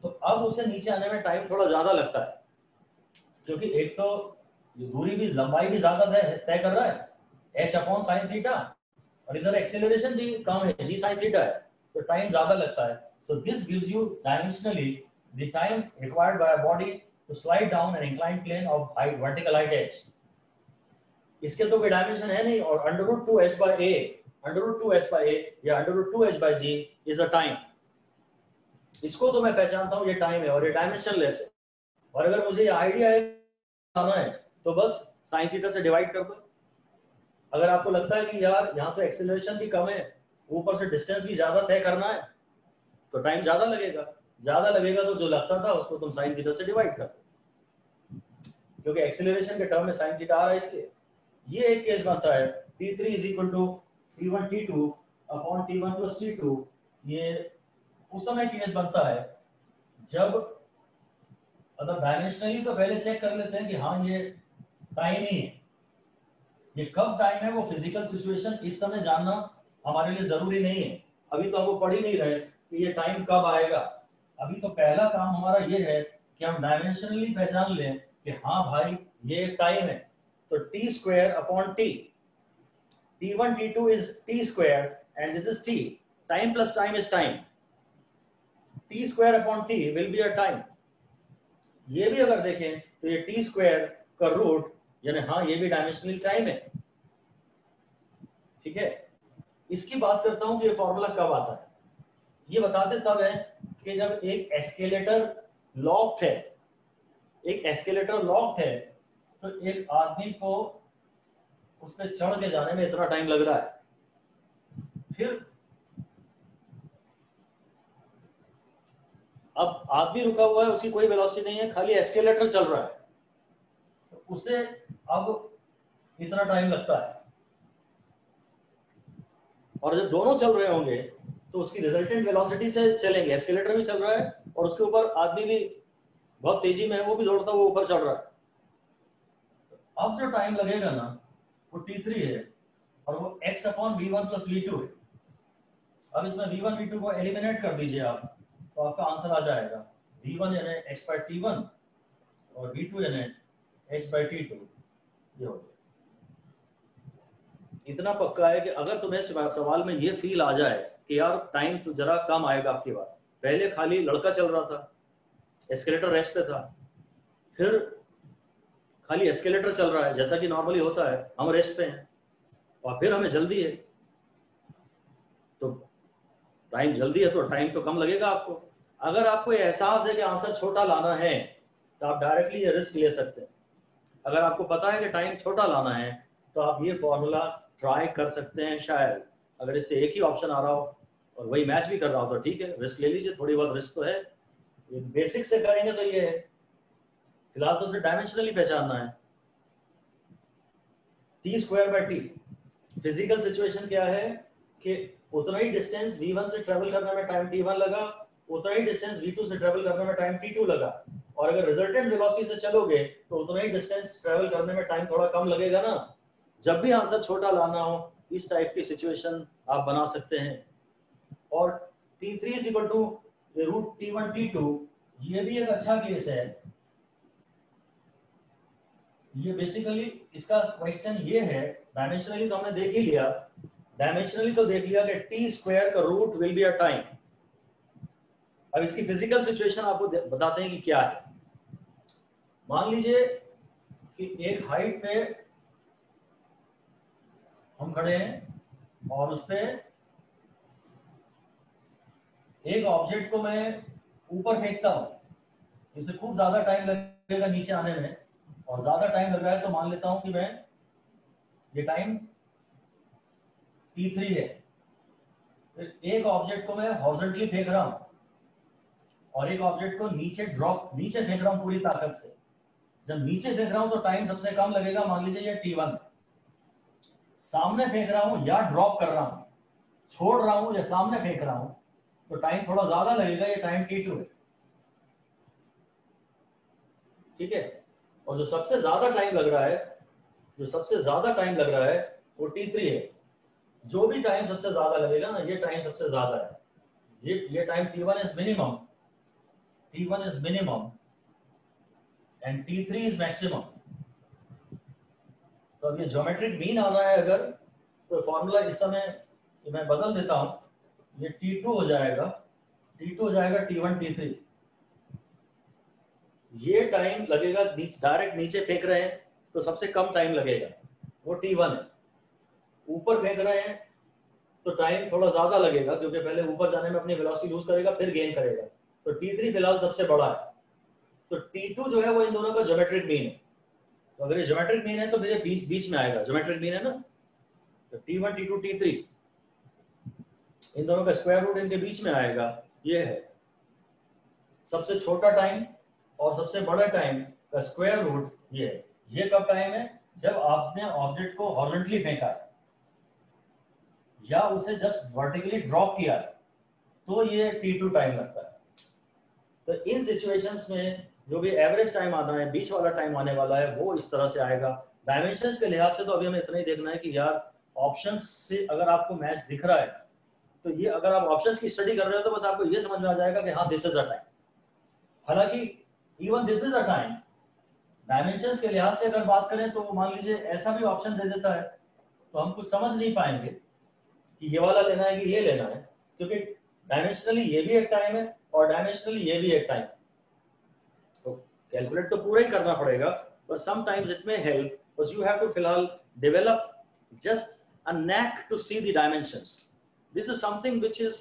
तो अब उसे नीचे आने में टाइम थोड़ा ज्यादा लगता है, क्योंकि एक तो ये दूरी भी, लंबाई भी ज्यादा तय कर रहा है h अपॉन साइन थीटा, और इधर एक्सीलरेशन भी कम है, g sin थीटा है, तो टाइम ज्यादा लगता है। So this gives you dimensionally the time required by a body to slide down an inclined plane of height, vertical height h। इसके तो कोई डायमेंशन है नहीं, और under root 2s by a, under root 2s by a या under root 2h by g is a time। इसको तो मैं पहचानता हूँ ये टाइम है और ये डायमेंशनलेस है, और अगर मुझे ये आइडिया है तो बस साइन थीटा से डिवाइड कर दो। अगर आपको लगता है कि यार यहाँ तो एक्सेलरेशन भी कम है, ऊपर से डिस्टेंस भी ज्यादा तय करना है, तो टाइम ज्यादा लगेगा तो जो लगता था उसको तुम साइन थीटा से डिवाइड कर दो, क्योंकि एक्सेलरेशन के टर्म में साइन थीटा आ रहा है। इसलिए ये एक केस बनता है t3 is equal to t1 t2 upon t1 plus t2। ये उस समय केस बनता है जब, अगर डायमेंशनली तो पहले चेक कर लेते हैं कि हाँ ये टाइम ही है, ये कब टाइम है वो फिजिकल सिचुएशन इस समय जानना हमारे लिए जरूरी नहीं है, अभी तो हम वो पढ़ ही नहीं रहे कि ये टाइम कब आएगा। अभी तो पहला काम हमारा ये है कि हम डायमेंशनली पहचान लें कि हाँ भाई ये टाइम है, तो t square upon t, t1 t2 is t square and this is t, time plus time is time, t square upon t will be a time। ये भी अगर देखें तो ये t स्क्वायर का रूट, यानी हाँ ये भी डायमेंशनल टाइम है, ठीक है। इसकी बात करता हूं कि ये फॉर्मूला कब आता है, ये बताते तब है कि जब एक एस्केलेटर लॉक्ड है, एक एस्केलेटर लॉक्ड है, तो एक आदमी को उस पर चढ़ के जाने में इतना टाइम लग रहा है, फिर अब आदमी रुका हुआ है, उसकी कोई वेलोसिटी नहीं है, खाली एस्केलेटर चल रहा है, तो उसे अब इतना टाइम लगता है। और जब दोनों चल रहे होंगे तो उसकी रिजल्टेंट वेलोसिटी से चलेंगे, एस्केलेटर भी चल रहा है और उसके ऊपर आदमी भी बहुत तेजी में है, वो भी दौड़ता वो ऊपर चढ़ रहा है। अब जो टाइम लगेगा ना वो t3 है और वो x upon v1 plus v2 है। अब इसमें v1 v2 को एलिमिनेट कर दीजिए आप, तो आपका आंसर आ जाएगा v1 यानी x बाई t1 और v2 यानी x बाई t2। ये हो गया। इतना पक्का है कि अगर तुम्हें सवाल में ये फील आ जाए कि यार टाइम तो जरा कम आएगा आपकी बात, पहले खाली लड़का चल रहा था, एस्केलेटर रेस्ट पे था, फिर खाली एस्केलेटर चल रहा है जैसा कि नॉर्मली होता है, हम रेस्ट पे हैं, और फिर हमें जल्दी है, तो टाइम जल्दी है तो टाइम तो कम लगेगा आपको। अगर आपको एहसास है कि आंसर छोटा लाना है तो आप डायरेक्टली ये रिस्क ले सकते हैं। अगर आपको पता है कि टाइम छोटा लाना है तो आप ये फॉर्मूला ट्राई कर सकते हैं। शायद अगर इससे एक ही ऑप्शन आ रहा हो और वही मैच भी कर रहा हो तो ठीक है, रिस्क ले लीजिए, थोड़ी बहुत रिस्क तो है। ये बेसिक से करेंगे तो ये है, फिलहाल तो उसे डायमेंशनली पहचानना है। T square by T, physical situation क्या है कि उतना ही डिस्टेंस v1 से ट्रेवल करने में टाइम t1 लगा, उतना ही डिस्टेंस v2 से ट्रेवल करने में टाइम t2 लगा, और अगर रिजल्टेंट वेलोसिटी से चलोगे तो उतना ही डिस्टेंस ट्रेवल करने में टाइम थोड़ा कम लगेगा ना। जब भी आंसर छोटा लाना हो इस टाइप की सिचुएशन आप बना सकते हैं। और t3 is equal to root t1 t2, ये भी एक अच्छा केस है। ये बेसिकली इसका क्वेश्चन ये है, डायमेंशनली तो हमने देख ही लिया, डायमेंशनली तो देख लिया कि टी स्क्वायर का root will be a time. अब इसकी फिजिकल सिचुएशन आपको बताते हैं कि क्या है। मान लीजिए कि एक हाइट पे हम खड़े हैं और उस पे एक ऑब्जेक्ट को मैं ऊपर फेंकता हूं, इसे खूब ज्यादा टाइम लगेगा नीचे आने में, और ज्यादा टाइम लग रहा है तो मान लेता हूं कि मैं ये टाइम t3 है। फिर एक ऑब्जेक्ट को मैं हॉरिजॉन्टली फेंक रहा हूं और एक ऑब्जेक्ट को नीचे फेंक रहा हूं पूरी ताकत से। जब नीचे फेंक रहा हूं तो टाइम सबसे कम लगेगा, मान लीजिए ये t1। सामने फेंक रहा हूं या ड्रॉप कर रहा हूं, छोड़ रहा हूं या सामने फेंक रहा हूं, तो टाइम थोड़ा ज्यादा लगेगा, ये टाइम t2 है। ठीक है, और जो सबसे ज्यादा टाइम लग रहा है, वो t3 है। जो भी टाइम सबसे ज्यादा लगेगा ना, ये टाइम सबसे ज्यादा है। ये time t1 is minimum, and t3 is maximum. तो अब ये ज्योमेट्रिक मीन आना है अगर, तो फॉर्मूला इस समय मैं बदल देता हूं, ये t2 हो जाएगा t1 t3। ये टाइम लगेगा डायरेक्ट नीचे फेंक रहे हैं तो सबसे कम टाइम लगेगा, वो t1 है। ऊपर फेंक रहे हैं तो टाइम थोड़ा ज्यादा लगेगा क्योंकि पहले ऊपर जाने में अपनी वेलोसिटी लूज करेगा फिर गेन करेगा, तो t3 फिलहाल सबसे बड़ा है। तो t2 जो है वो इन दोनों का ज्योमेट्रिक मीन है। तो अगर ये ज्योमेट्रिक मीन है तो फिर ये बीच में आएगा, ज्योमेट्रिक मीन है ना, तो t1 t2 t3 इन दोनों का स्क्वायर रूट इनके बीच में आएगा। ये है सबसे छोटा टाइम और सबसे बड़ा टाइम का स्क्वायर रूट, ये है। ये कब टाइम है? जब आपने ऑब्जेक्ट को हॉरिजॉन्टली फेंका है या उसे जस्ट वर्टिकली ड्रॉप किया है, तो ये t2 टाइम लगता है। तो इन सिचुएशंस में जो भी एवरेज टाइम आना है, बीच वाला टाइम आने वाला है, वो इस तरह से आएगा। डायमेंशंस के लिहाज से तो अभी हमें इतना ही देखना है कि यार ऑप्शंस से अगर आपको मैच दिख रहा है तो ये, अगर आप ऑप्शंस की स्टडी कर रहे हो तो बस आपको ये समझ में आ जाएगा कि हाँ दिस इज अ टाइम। हालांकि even this is a time, dimensions के लिहाज से अगर बात करें तो मान लीजिए ऐसा भी ऑप्शन दे देता है तो हम कुछ समझ नहीं पाएंगे कि ये वाला लेना है कि ये लेना है, क्योंकि डायमेंशनली ये भी एक टाइम है और डायमेंशनली ये भी एक टाइम। तो कैलकुलेट तो पूरा ही करना पड़ेगा, पर समटाइम्स इट मे हेल्प, बस यू हैव टू फिलहाल develop just a knack to see the dimensions. This is something which is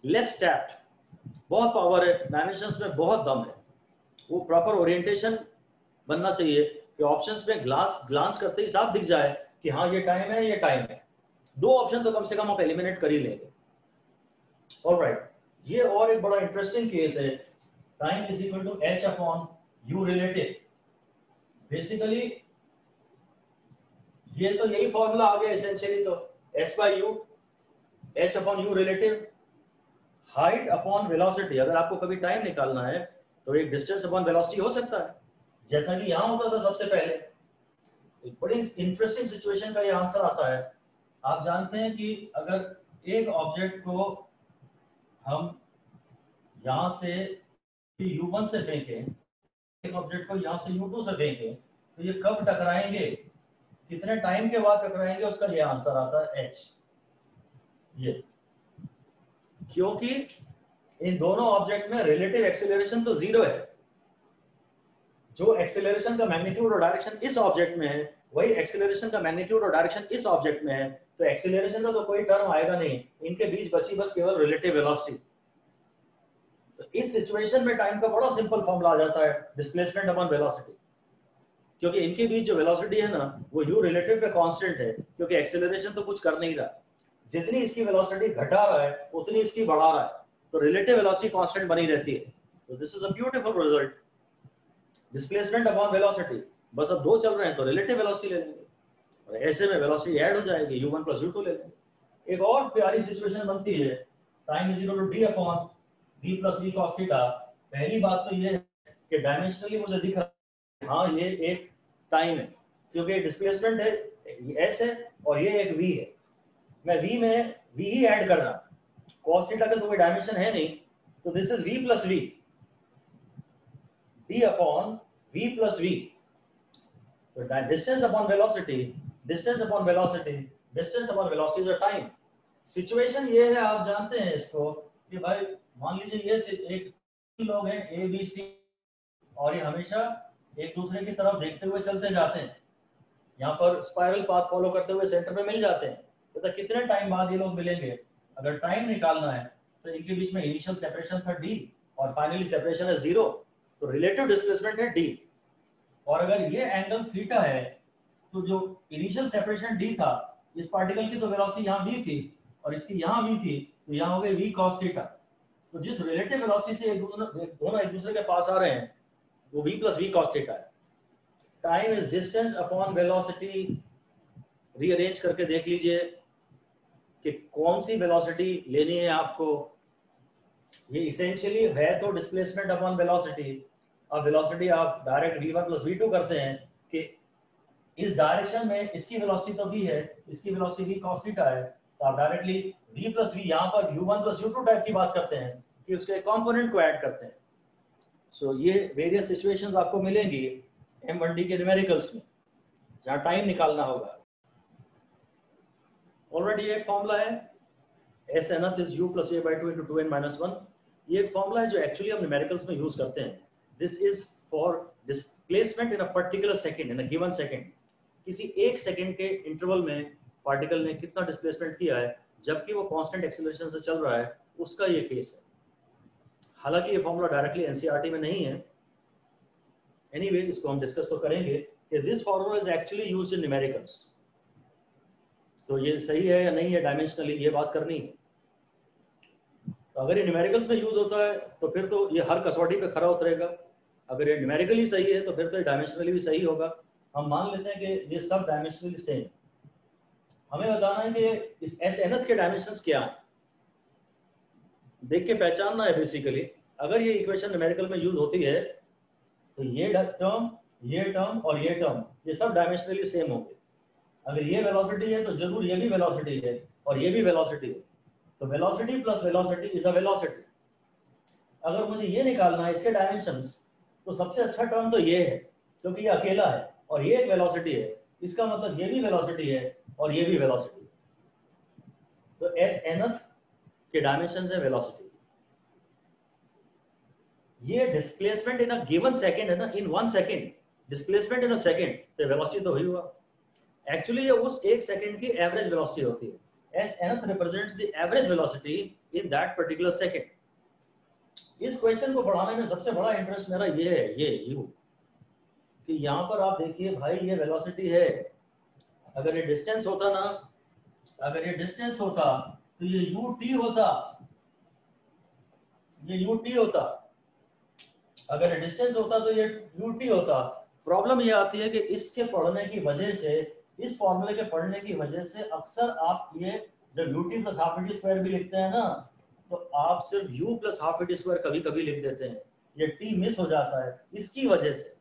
less tapped. बहुत पावर है डायमेंशंस में, बहुत दम है। वो प्रॉपर ओरिएंटेशन बनना चाहिए कि ऑप्शंस में ग्लांस करते ही साफ दिख जाए कि हाँ ये टाइम है, ये टाइम है। दो ऑप्शन तो कम से कम आप एलिमिनेट कर ही लेंगे। ऑलराइट, ये और एक बड़ा इंटरेस्टिंग केस है, time is equal to h upon u relative. Basically ये तो यही फॉर्मूला आ गया एसेंशियली, तो s by u, h upon u relative, height upon velocity. अगर आपको कभी टाइम निकालना है तो एक डिस्टेंस अपॉन वेलोसिटी हो सकता है, जैसा कि यहाँ होता था सबसे पहले। एक बड़ी इंटरेस्टिंग सिचुएशन का ये आंसर आता है। आप जानते हैं कि अगर एक ऑब्जेक्ट को हम यहाँ से U1 से फेंकें, एक ऑब्जेक्ट को यहाँ से U2 से फेंकें, तो ये कब टकराएंगे, कितने टाइम के बाद टकराएंगे, उसका ये आंसर आता है h। ये क्योंकि इन दोनों ऑब्जेक्ट में रिलेटिव एक्सेलरेशन तो जीरो है। जो एक्सेलरेशन का मैग्नीट्यूड और डायरेक्शन इस ऑब्जेक्ट में है, वही एक्सेलरेशन का मैग्नीट्यूड और डायरेक्शन इस ऑब्जेक्ट में है। तो एक्सेलरेशन का तो कोई टर्म आएगा नहीं, इनके बीच बची बस केवल रिलेटिव वेलोसिटी। तो इस सिचुएशन में टाइम का बड़ा सिंपल फॉर्मूला आ जाता है, डिस्प्लेसमेंट अपॉन वेलोसिटी। क्योंकि इनके बीच जो वेलोसिटी है ना, वो u रिलेटिव पे कांस्टेंट है, क्योंकि एक्सेलरेशन तो कुछ कर नहीं रहा। जितनी इसकी वेलोसिटी घटा रहा है उतनी इसकी बढ़ा रहा है, तो रिलेटिव वेलोसिटी कांस्टेंट बनी रहती है। तो this is a beautiful result, displacement upon velocity. बस अब दो चल रहे हैं तो रिलेटिव वेलोसिटी ले लेंगे, और ऐसे में वेलोसिटी ऐड हो जाएगी, u1 + u2 ले लेंगे। एक और प्यारी सिचुएशन बनती है, time is equal to d अपॉन v + v cos थीटा। पहली बात तो ये है कि डायमेंशनली मुझे दिख रहा है, हाँ ये एक टाइम है, क्योंकि डिस्प्लेसमेंट है, s है, और ये एक v है। मैं v में v ही ऐड कर रहा हूं, cos थीटा का तो कोई डायमेंशन है नहीं, तो this is v + v, d अपॉन v + v। तो distance upon velocity, distance upon velocity, distance upon velocity is a time। Situation ये है, आप जानते हैं इसको, कि भाई मान लीजिए ये एक लोग हैं ए बी सी, और ये हमेशा एक दूसरे की तरफ देखते हुए चलते जाते हैं, यहाँ पर स्पाइरल पाथ फॉलो करते हुए सेंटर में मिल जाते हैं। तो कितने टाइम बाद ये लोग मिलेंगे, अगर टाइम निकालना है तो इनके बीच में इनिशियल सेपरेशन था d, और फाइनली सेपरेशन है 0, तो रिलेटिव डिस्प्लेसमेंट है d। और अगर ये एंगल थीटा है, तो जो इनिशियल सेपरेशन d था, इस पार्टिकल की तो वेलोसिटी यहाँ v थी और इसकी यहाँ v थी, तो यहाँ हो गई v cos थीटा। तो जिस रिलेटिव वेलोसिटी से दोनों एक दूसरे के पास आ रहे हैं, वो v + v cos थीटा है। Time is distance upon velocity. Rearrange करके देख लीजिए कि कौन सी वेलोसिटी लेनी है आपको। ये इसेंशियली है तो डिस्प्लेसमेंट अपॉन वेलोसिटी। अब वेलोसिटी आप डायरेक्ट v1 + v2 करते हैं कि इस डायरेक्शन में इसकी वेलोसिटी तो v है, इसकी वेलोसिटी v cos थीटा है, तो आप डायरेक्टली v + v यहाँ पर u1 + u2 टाइप की बात करते हैं कि उसके कंपोनेंट को ऐड करते हैं। सो ये वेरियस सिचुएशंस आपको मिलेंगी M1D के न्यूमेरिकल्स में, जहाँ टाइम निकालना होगा। ऑलरेडी एक फॉर्मूला है, s nth is u + a/2 × 2n - 1। ये एक फॉर्मूला है जो एक्चुअली हम न्यूमेरिकल्स में यूज करते हैं। This is for displacement in a particular second, in a given second. किसी एक सेकंड के इंटरवल में पार्टिकल ने कितना डिस्प्लेसमेंट किया है, जबकि वो कांस्टेंट एक्सेलरेशन से चल रहा है, उसका ये केस है। हालांकि ये फॉर्मूला डायरेक्टली एनसीईआरटी में नहीं है, एनीवे इसको हम डिस्कस तो करेंगे कि this formula is actually used in numericals. तो ये सही है या नहीं है डायमेंशनली, ये बात करनी है। तो अगर ये न्यूमेरिकल्स में यूज होता है तो फिर तो ये हर कसौटी पे खरा उतरेगा। अगर ये न्यूमेरिकली सही है तो फिर तो ये डायमेंशनली भी सही होगा। हम मान लेते हैं कि ये सब डायमेंशनली सेम। हमें बताना है कि इस एस एनथ के डायमेंशंस क्या हैं, देख के पहचानना है बेसिकली। अगर ये इक्वेशन न्यूमेरिकल में यूज होती है तो ये टर्म और ये टर्म, ये सब डायमेंशनली सेम होंगे। अगर ये वेलोसिटी है तो जरूर ये भी वेलोसिटी है और ये भी वेलोसिटी है, तो velocity plus velocity is a velocity. अगर मुझे ये निकालना है इसके डायमेंशंस, तो सबसे अच्छा टर्म तो ये है, क्योंकि ये अकेला है और ये एक वेलोसिटी है, इसका मतलब ये भी वेलोसिटी है और ये भी वेलोसिटी है। तो एस एनथ के डायमेंशंस है वेलोसिटी। ये displacement in a given second है ना, इन 1 second displacement in a second, तो वेलोसिटी तो हुई हुआ। एक्चुअली ये उस एक सेकंड की एवरेज वेलोसिटी होती है। S nth represents the average velocity in that particular second. इस क्वेश्चन को पढ़ाने में सबसे बड़ा इंटरेस्ट मेरा ये है, ये यू, कि यहाँ पर आप देखिए भाई ये वेलोसिटी है। अगर ये डिस्टेंस होता ना, अगर ये डिस्टेंस होता तो ये ut होता, ये ut होता। अगर डिस्टेंस होता तो ये ut होता। प्रॉब्लम ये आती है कि इसके पढ़ने की वजह से, इस फॉर्मूले के पढ़ने की वजह से अक्सर आप ये जब ut + ½ at² भी लिखते हैं ना, तो आप सिर्फ u + ½ at² कभी कभी लिख देते हैं, ये टी मिस हो जाता है, इसकी वजह से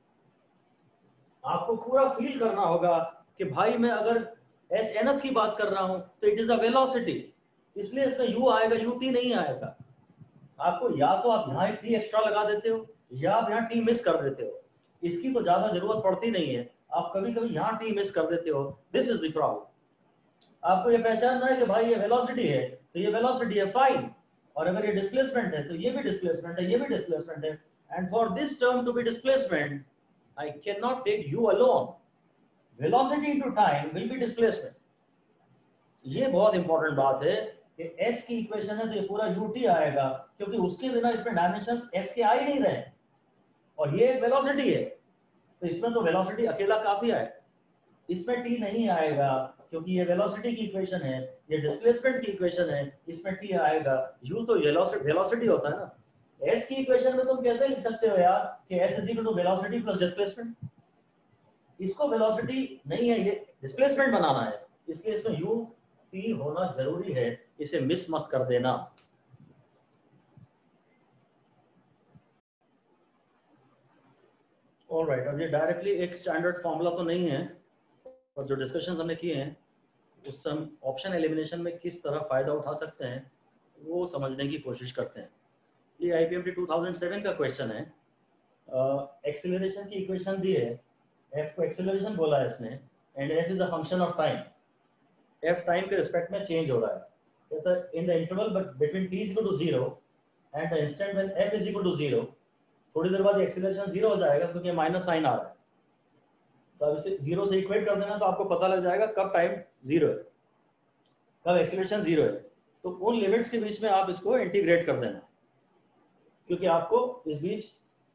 आपको पूरा फील करना होगा कि भाई मैं अगर एस एनथ की बात कर रहा हूं तो इट इज अ वेलोसिटी, इसलिए इसमें यू आएगा, यू टी नहीं आएगा। आपको या तो आप यहाँ टी एक्स्ट्रा लगा देते हो या आप यहाँ टी मिस कर देते हो, इसकी तो ज्यादा जरूरत पड़ती नहीं है, आप कभी कभी यहाँ टी मिस कर देते हो, दिस इज द प्रॉब्लम। आपको ये पहचानना है कि भाई ये वेलोसिटी है तो ये वेलोसिटी है, फाइन, और अगर ये डिस्प्लेसमेंट है तो ये भी डिस्प्लेसमेंट है, ये भी डिस्प्लेसमेंट है, and for this term to be displacement I can not take u alone, velocity into time will be displacement. ये बहुत इंपॉर्टेंट बात है कि s की इक्वेशन है तो ये पूरा ut आएगा, क्योंकि उसके बिना इसमें डायमेंशंस s के आ ही नहीं रहे, और ये एक वेलोसिटी है तो इसमें तो वेलोसिटी अकेला काफी है, इसमें t नहीं आएगा क्योंकि ये वेलोसिटी की इक्वेशन है, ये डिस्प्लेसमेंट की इक्वेशन है, इसमें t आएगा, u तो वेलोसिटी होता है ना। s की इक्वेशन में तुम कैसे लिख सकते हो यार कि s is equal to velocity plus displacement, इसको वेलोसिटी नहीं है, ये डिस्प्लेसमेंट बनाना है, इसलिए इसमें u t होना जरूरी है, इसे मिस मत कर देना। ऑलराइट, अब ये डायरेक्टली एक स्टैंडर्ड फॉर्मूला तो नहीं है, और जो डिस्कशन हमने किए हैं उससे हम ऑप्शन एलिमिनेशन में किस तरह फायदा उठा सकते हैं वो समझने की कोशिश करते हैं। ये आईपीएमटी 2007 का क्वेश्चन है, एक्सेलरेशन की इक्वेशन दी है, f को एक्सेलरेशन बोला है इसने, and f is a function of time, f time के रिस्पेक्ट में चेंज हो रहा है, कहता है in the interval but between t is equal to 0 and the instant when f is equal to 0, थोड़ी देर बाद एक्सेलरेशन 0 हो जाएगा क्योंकि माइनस साइन आ रहा है, तो अब इसे 0 से इक्वेट कर देना तो आपको पता लग जाएगा कब टाइम 0 है, कब एक्सेलरेशन 0 है, तो उन लिमिट्स के बीच में आप इसको इंटीग्रेट कर देना, क्योंकि आपको इस बीच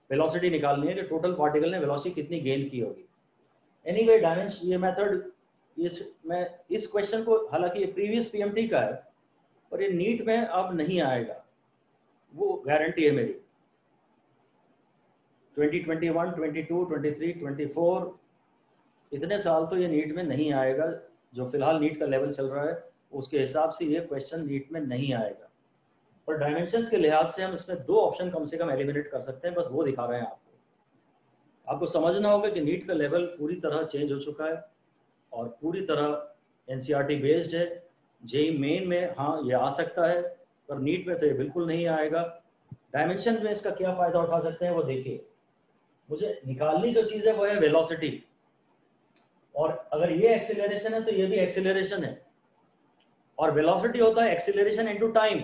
वेलोसिटी निकालनी है कि टोटल पार्टिकल ने वेलोसिटी कितनी गेन की होगी। एनीवे डायमेंशन, ये मेथड, मैं इस क्वेश्चन को, हालांकि ये प्रीवियस पीएमटी का है और ये नीट में अब नहीं आएगा, वो गारंटी है मेरी। 2021, 22, 23, 24 इतने साल तो ये नीट में नहीं आएगा, जो फिलहाल नीट का लेवल चल रहा है उसके हिसाब से ये क्वेश्चन नीट में नहीं आएगा, और डायमेंशंस के लिहाज से हम इसमें 2 ऑप्शन कम से कम एलिमिनेट कर सकते हैं, बस वो दिखा रहे हैं आपको। आपको समझना होगा कि नीट का लेवल पूरी तरह चेंज हो चुका है और पूरी तरह एनसीईआरटी बेस्ड है। जेईई मेन में हाँ ये आ सकता है, पर नीट में तो ये बिल्कुल नहीं आएगा। डायमेंशन में इसका क्या फायदा उठा सकते हैं वो देखिए, मुझे निकालनी जो चीज है वो है वेलोसिटी, और अगर ये एक्सीलरेशन है तो ये भी एक्सीलरेशन है, और वेलोसिटी होता है एक्सीलरेशन इनटू टाइम,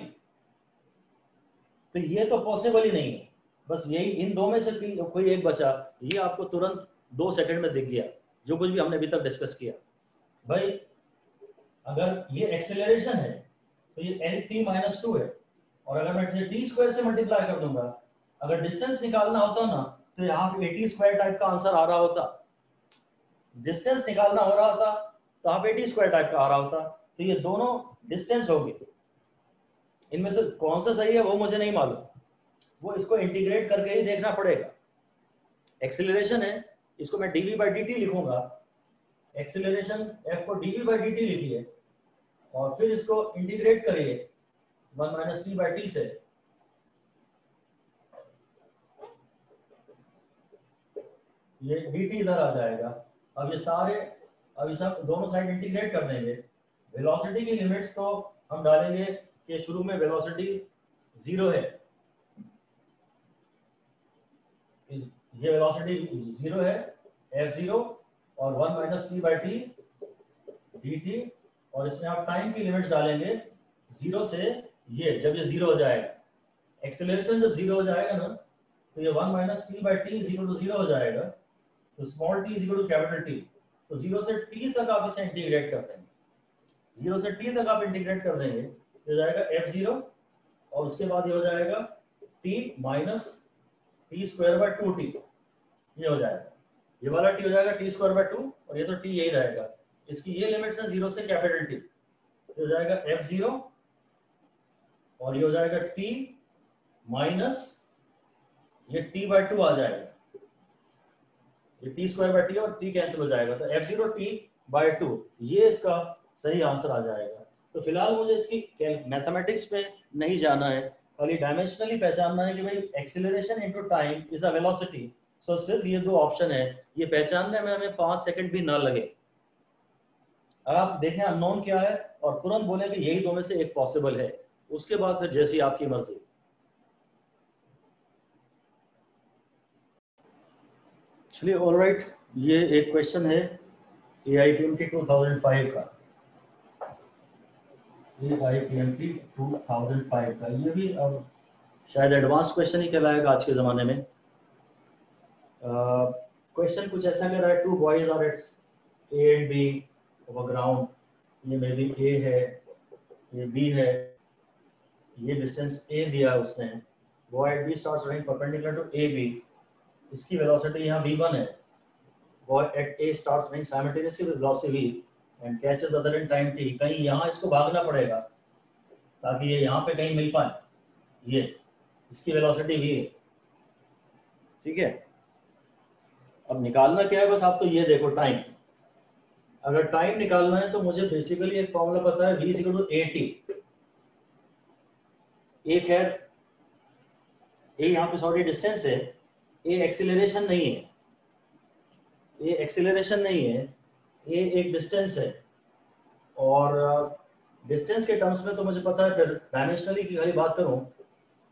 तो ये तो पॉसिबल ही नहीं है। बस यही इन दो में से कोई एक बचा, ये आपको तुरंत 2 सेकंड में दिख गया जो कुछ भी हमने अभी तक डिस्कस किया। भाई अगर ये एक्सेलरेशन है तो ये LT-2 है, और अगर मैं इसे t स्क्वायर से मल्टीप्लाई कर दूंगा, अगर डिस्टेंस निकालना होता ना तो यहाँ पे AT स्क्वायर टाइप का आंसर आ रहा होता, डिस्टेंस निकालना हो रहा था तो यहाँ पे AT स्क्वायर टाइप का आ रहा होता, तो ये दोनों डिस्टेंस हो गए, इनमें से कौन सा सही है वो मुझे नहीं मालूम, वो इसको इंटीग्रेट करके ही देखना पड़ेगा। एक्सेलरेशन है, इसको मैं dv/dt लिखूंगा, एक्सेलरेशन f को dv/dt लिखिए और फिर इसको इंटीग्रेट करिए 1 - t/t से, ये dt इधर आ जाएगा। अब ये सारे, अब ये सब दोनों साइड इंटीग्रेट कर देंगे, वेलोसिटी की लिमिट्स तो हम डालेंगे कि शुरू में वेलोसिटी 0 है, ये वेलोसिटी 0 है f0 और 1 - t/t dt, और इसमें आप टाइम की लिमिट्स डालेंगे 0 से, ये जब ये 0 हो जाएगा, एक्सेलरेशन जब 0 हो जाएगा ना तो ये 1 - t/t = 0 हो जाएगा, तो स्मॉल t = कैपिटल T, तो 0 से t तक आप इसे इंटीग्रेट कर देंगे, 0 से t तक आप इंटीग्रेट कर देंगे तो जाएगा f0, और उसके बाद ये हो जाएगा t - t²/2t, ये हो जाएगा, ये वाला t हो जाएगा t²/2, और ये तो t यही रहेगा, इसकी ये लिमिट्स है 0 से कैपिटल T, तो हो जाएगा f0, और ये हो जाएगा t माइनस ये t/2 आ जाएगा, ये t²/t और t कैंसिल हो जाएगा, तो f0 t/2, ये इसका सही आंसर आ जाएगा। तो फिलहाल मुझे इसकी मैथमेटिक्स पे नहीं जाना है, खाली डायमेंशनली पहचानना है कि भाई acceleration into time is a velocity. So सिर्फ ये दो ऑप्शन है, ये पहचानने में हमें 5 सेकंड भी ना लगे। अब आप देखें अननोन क्या है और तुरंत बोले कि यही दो में से एक पॉसिबल है, उसके बाद फिर जैसी आपकी मर्जी। चलिए ऑलराइट, ये एक क्वेश्चन है AIPMT 2005 का, AIPMT 2005 का। ये भी अब शायद एडवांस क्वेश्चन ही कहलाएगा आज के ज़माने में। क्वेश्चन कुछ ऐसा कह रहा है, 2 boys are at A and B of a ground, ये मे बी A है, ये B है, ये डिस्टेंस A दिया उसने। Boy at B starts running perpendicular to AB, इसकी वेलोसिटी यहाँ V1 है। Boy at A starts running simultaneously with velocity V and catches other in time t, कहीं यहाँ इसको भागना पड़ेगा ताकि ये यहाँ पे कहीं मिल पाए, ये इसकी वेलोसिटी V है, ठीक है। अब निकालना क्या है, बस आप तो ये देखो टाइम। अगर टाइम निकालना है तो मुझे बेसिकली एक फॉर्मूला पता है, V = AT। ए खैर ए यहाँ पे सॉरी डिस्टेंस है, ए एक्सीलरेशन नहीं है, ए एक्सीलरेशन नहीं है, ए एक डिस्टेंस है। और डिस्टेंस के टर्म्स में तो मुझे पता है, फिर डायमेंशनली की खाली बात करूं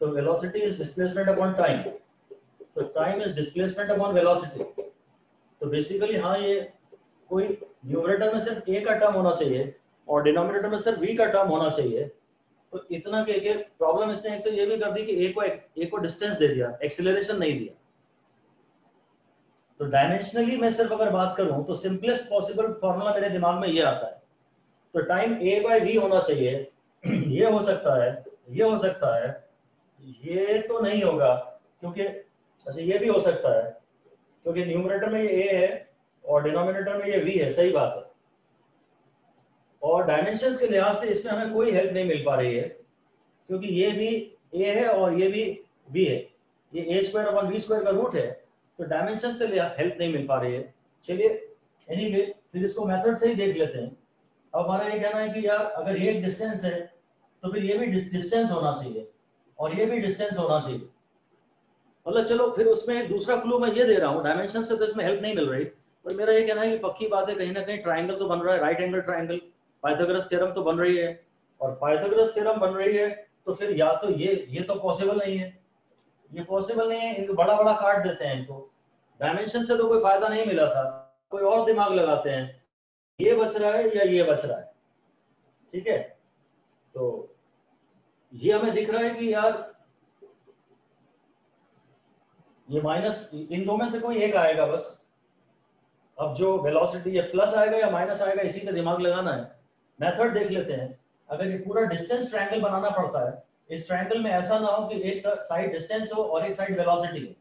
तो velocity is displacement upon time, तो time is displacement upon velocity. तो बेसिकली हाँ, ये कोई न्यूमरेटर में सिर्फ ए का टर्म होना चाहिए और डिनोमिनेटर में सिर्फ वी का टर्म होना चाहिए। तो इतना के प्रॉब्लम इसने एक तो ये भी कर दी कि ए को डिस्टेंस दे दिया, एक्सीलरेशन नहीं दिया। तो डायमेंशनली मैं सिर्फ अगर बात करूं तो सिंपलेस्ट पॉसिबल फॉर्मूला मेरे दिमाग में ये आता है, तो टाइम A/V होना चाहिए। ये हो सकता है, ये हो सकता है, ये तो नहीं होगा क्योंकि अच्छा ये भी हो सकता है क्योंकि न्यूमरेटर में ये A है और डिनोमिनेटर में ये V है, सही बात है। और डायमेंशंस के लिहाज से इसमें हमें कोई हेल्प नहीं मिल पा रही है क्योंकि ये भी A है और ये भी V है, ये A²/V² का रूट है, तो डायमेंशन से हेल्प नहीं मिल पा रही है। चलिए एनीवे फिर इसको मेथड से ही देख लेते हैं। अब हमारा ये कहना है कि यार अगर ये एक डिस्टेंस है तो फिर ये भी डिस्टेंस होना चाहिए और ये भी डिस्टेंस होना चाहिए। मतलब चलो फिर उसमें एक दूसरा क्लू मैं ये दे रहा हूँ, डायमेंशन से तो इसमें हेल्प नहीं मिल रही, पर मेरा ये कहना है कि पक्की बात है कहीं ना कहीं ट्राइंगल तो बन रहा है, right angle triangle, Pythagoras theorem तो बन रही है, और पाइथागोरस थ्योरम बन रही है तो फिर या तो ये तो पॉसिबल नहीं है, ये पॉसिबल नहीं है, इनको बड़ा बड़ा काट देते हैं इनको। डायमेंशन से तो कोई फायदा नहीं मिला था, कोई और दिमाग लगाते हैं, ये बच रहा है या ये बच रहा है, ठीक है। तो ये हमें दिख रहा है कि यार ये माइनस, इन दो में से कोई एक आएगा बस। अब जो वेलोसिटी ये प्लस आएगा या माइनस आएगा इसी पे दिमाग लगाना है। मेथड देख लेते हैं। अगर ये पूरा डिस्टेंस ट्रायंगल बनाना पड़ता है, इस ट्रायंगल में ऐसा ना हो कि एक साइड डिस्टेंस हो और एक साइड वेलोसिटी हो।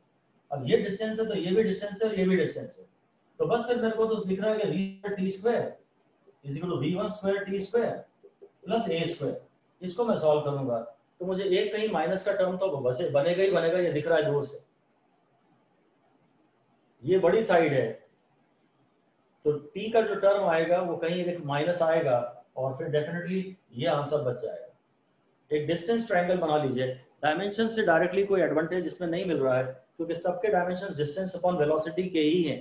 अब ये डिस्टेंस है तो ये भी डिस्टेंस है और ये भी डिस्टेंस है, तो बस फिर मेरे को तो दिख रहा है कि v² = v1² t² plus a²। इसको मैं सॉल्व करूंगा तो मुझे एक कहीं माइनस का टर्म तो बसे बनेगा ही बनेगा, ये दिख रहा है दूर से, ये बड़ी साइड है तो t का जो टर्म आएगा वो कहीं एक माइनस आएगा और फिर डेफिनेटली ये आंसर बच जाएगा। एक डिस्टेंस ट्रायंगल बना लीजिए। डायमेंशन से डायरेक्टली कोई एडवांटेज इसमें नहीं मिल रहा है क्योंकि सबके डायमेंशंस डिस्टेंस अपॉन वेलोसिटी के ही हैं।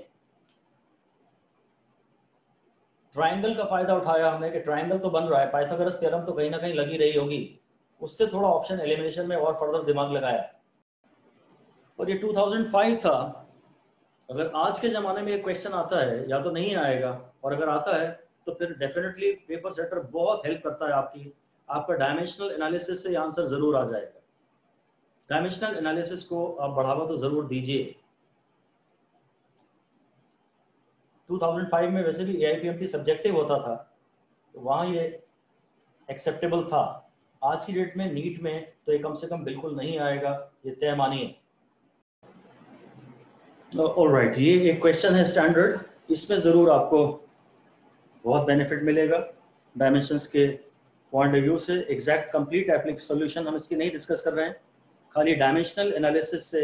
ट्रायंगल का फायदा उठाया हमने कि ट्रायंगल तो बन रहा है, पाइथागोरस थ्योरम तो कहीं ना कहीं लगी रही होगी, उससे थोड़ा ऑप्शन एलिमिनेशन में और फर्दर दिमाग लगाया। और ये 2005 था। अगर आज के ज़माने में एक क्वेश्चन आता है या तो नहीं आएगा, और अगर आता है तो फिर डेफिनेटली पेपर सेटर बहुत हेल्प करता है आपकी, आपका डायमेंशनल एनालिसिस से आंसर ज़रूर आ जाएगा। डायमेंशनल एनालिसिस को आप बढ़ावा तो ज़रूर दीजिए। 2005 में वैसे भी AIPMT सब्जेक्टिव होता था तो वहाँ ये एक्सेप्टेबल था। आज की डेट में नीट में तो ये कम से कम बिल्कुल नहीं आएगा, ये तय मानिए। ऑलराइट, ये एक क्वेश्चन है स्टैंडर्ड, इसमें ज़रूर आपको बहुत बेनिफिट मिलेगा डायमेंशंस के पॉइंट ऑफ व्यू से। एग्जैक्ट कंप्लीट एप्लीकेशन सॉल्यूशन हम इसकी नहीं डिस्कस कर रहे हैं, खाली डायमेंशनल एनालिसिस से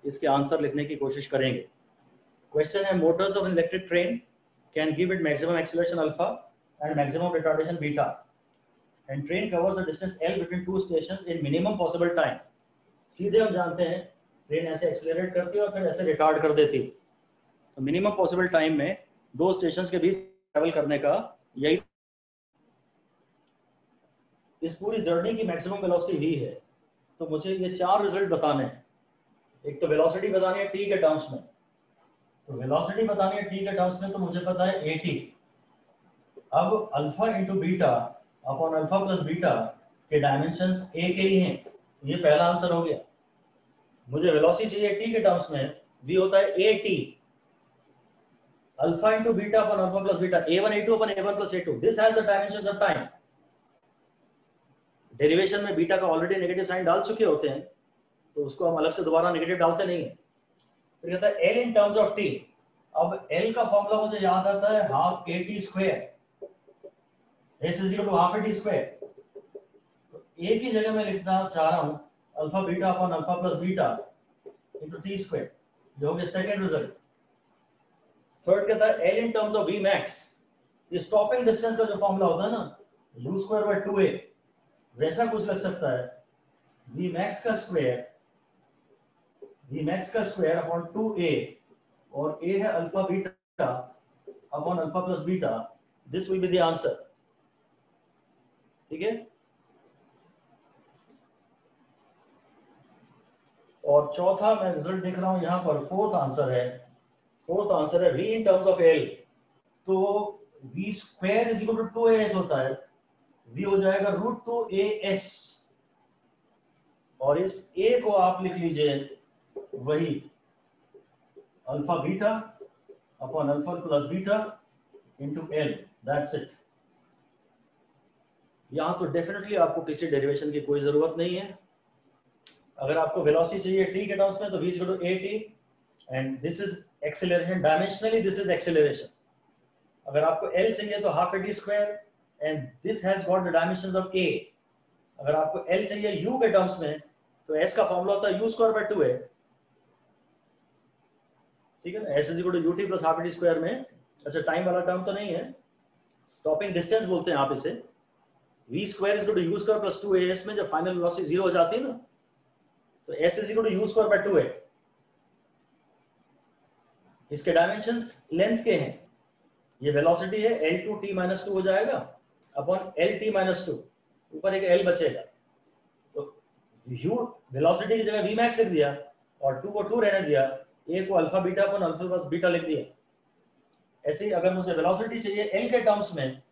इसके आंसर लिखने की कोशिश करेंगे। क्वेश्चन है, Motors of electric train can give it maximum acceleration alpha and maximum retardation beta and train covers the distance L between two stations in minimum possible time. सीधे हम जानते हैं ट्रेन ऐसे एक्सेलरेट करती है और फिर ऐसे रिटार्ड कर देती है, तो मिनिमम पॉसिबल टाइम में दो स्टेशंस के बीच ट्रैवल करने का यही, इस पूरी जर्नी की मैक्सिमम वेलोसिटी v है। तो मुझे ये चार रिजल्ट बताने हैं। एक तो वेलोसिटी बतानी है t के टर्म्स में, तो वेलोसिटी बतानी है t के टर्म्स में, तो मुझे पता है at। अब alpha into beta upon alpha plus beta के डायमेंशंस a के ही हैं, ये पहला आंसर हो गया। मुझे वेलोसिटी चाहिए t के टर्म्स में, v होता है at, alpha into beta upon alpha plus beta, a1 a2 upon a1 plus a2, this has the dimensions of time. Derivation में बीटा का ऑलरेडी नेगेटिव साइन डाल चुके होते हैं, तो उसको हम अलग से दोबारा नेगेटिव डालते नहीं है। फिर कहता है L in terms of t। अब L का फॉर्मूला मुझे याद आता है half at square, s is equal to half at square. तो a की जगह मैं लिखना चाह रहा हूं alpha beta upon alpha plus beta into t square, जो हो गया सेकंड रिजल्ट। थर्ड कहता है L in terms of v max, ये स्टॉपिंग डिस्टेंस का जो फॉर्मूला होता है ना u स्क्वायर बाय 2a, वैसा कुछ लग सकता है v max का स्क्वायर अपॉन 2a, और a है alpha beta upon alpha plus beta, this will be the answer. ठीक है, और चौथा मैं रिजल्ट देख रहा हूं यहां पर, फोर्थ आंसर है v in terms of l। तो v square is equal to 2as होता है, v हो जाएगा रूट 2as, और इस a को आप लिख लीजिए वही alpha beta upon alpha plus beta into l, that's it. यहां तो डेफिनेटली आपको किसी डेरिवेशन की कोई जरूरत नहीं है। अगर आपको वेलोसिटी चाहिए t के टर्म्स में, तो v is equal to at, and this is acceleration, dimensionally this is acceleration. अगर आपको l चाहिए तो half at square, and this has got the dimensions of a। अगर आपको l चाहिए u के टर्म्स में, तो s का फॉर्मूला होता है u स्क्वायर बाय 2a। ठीक है ना, s is equal to ut plus half at square में, अच्छा टाइम वाला टर्म तो नहीं है, स्टॉपिंग डिस्टेंस बोलते हैं आप इसे। v square is equal to u square plus 2as में जब फाइनल वेलोसिटी 0 हो जाती है ना, तो s is equal to u square by 2a। इसके डायमेंशंस लेंथ के हैं, ये वेलोसिटी है l2t माइनस 2 हो जाएगा अपॉन lt माइनस 2, ऊपर एक l बचेगा, तो u वेलोसिटी की जगह v max लिख दिया और 2 को 2 रहने दिया, a को alpha beta upon alpha plus beta लिख दिया। ऐसे ही अगर मुझे वेलोसिटी चाहिए l के टर्म्स में,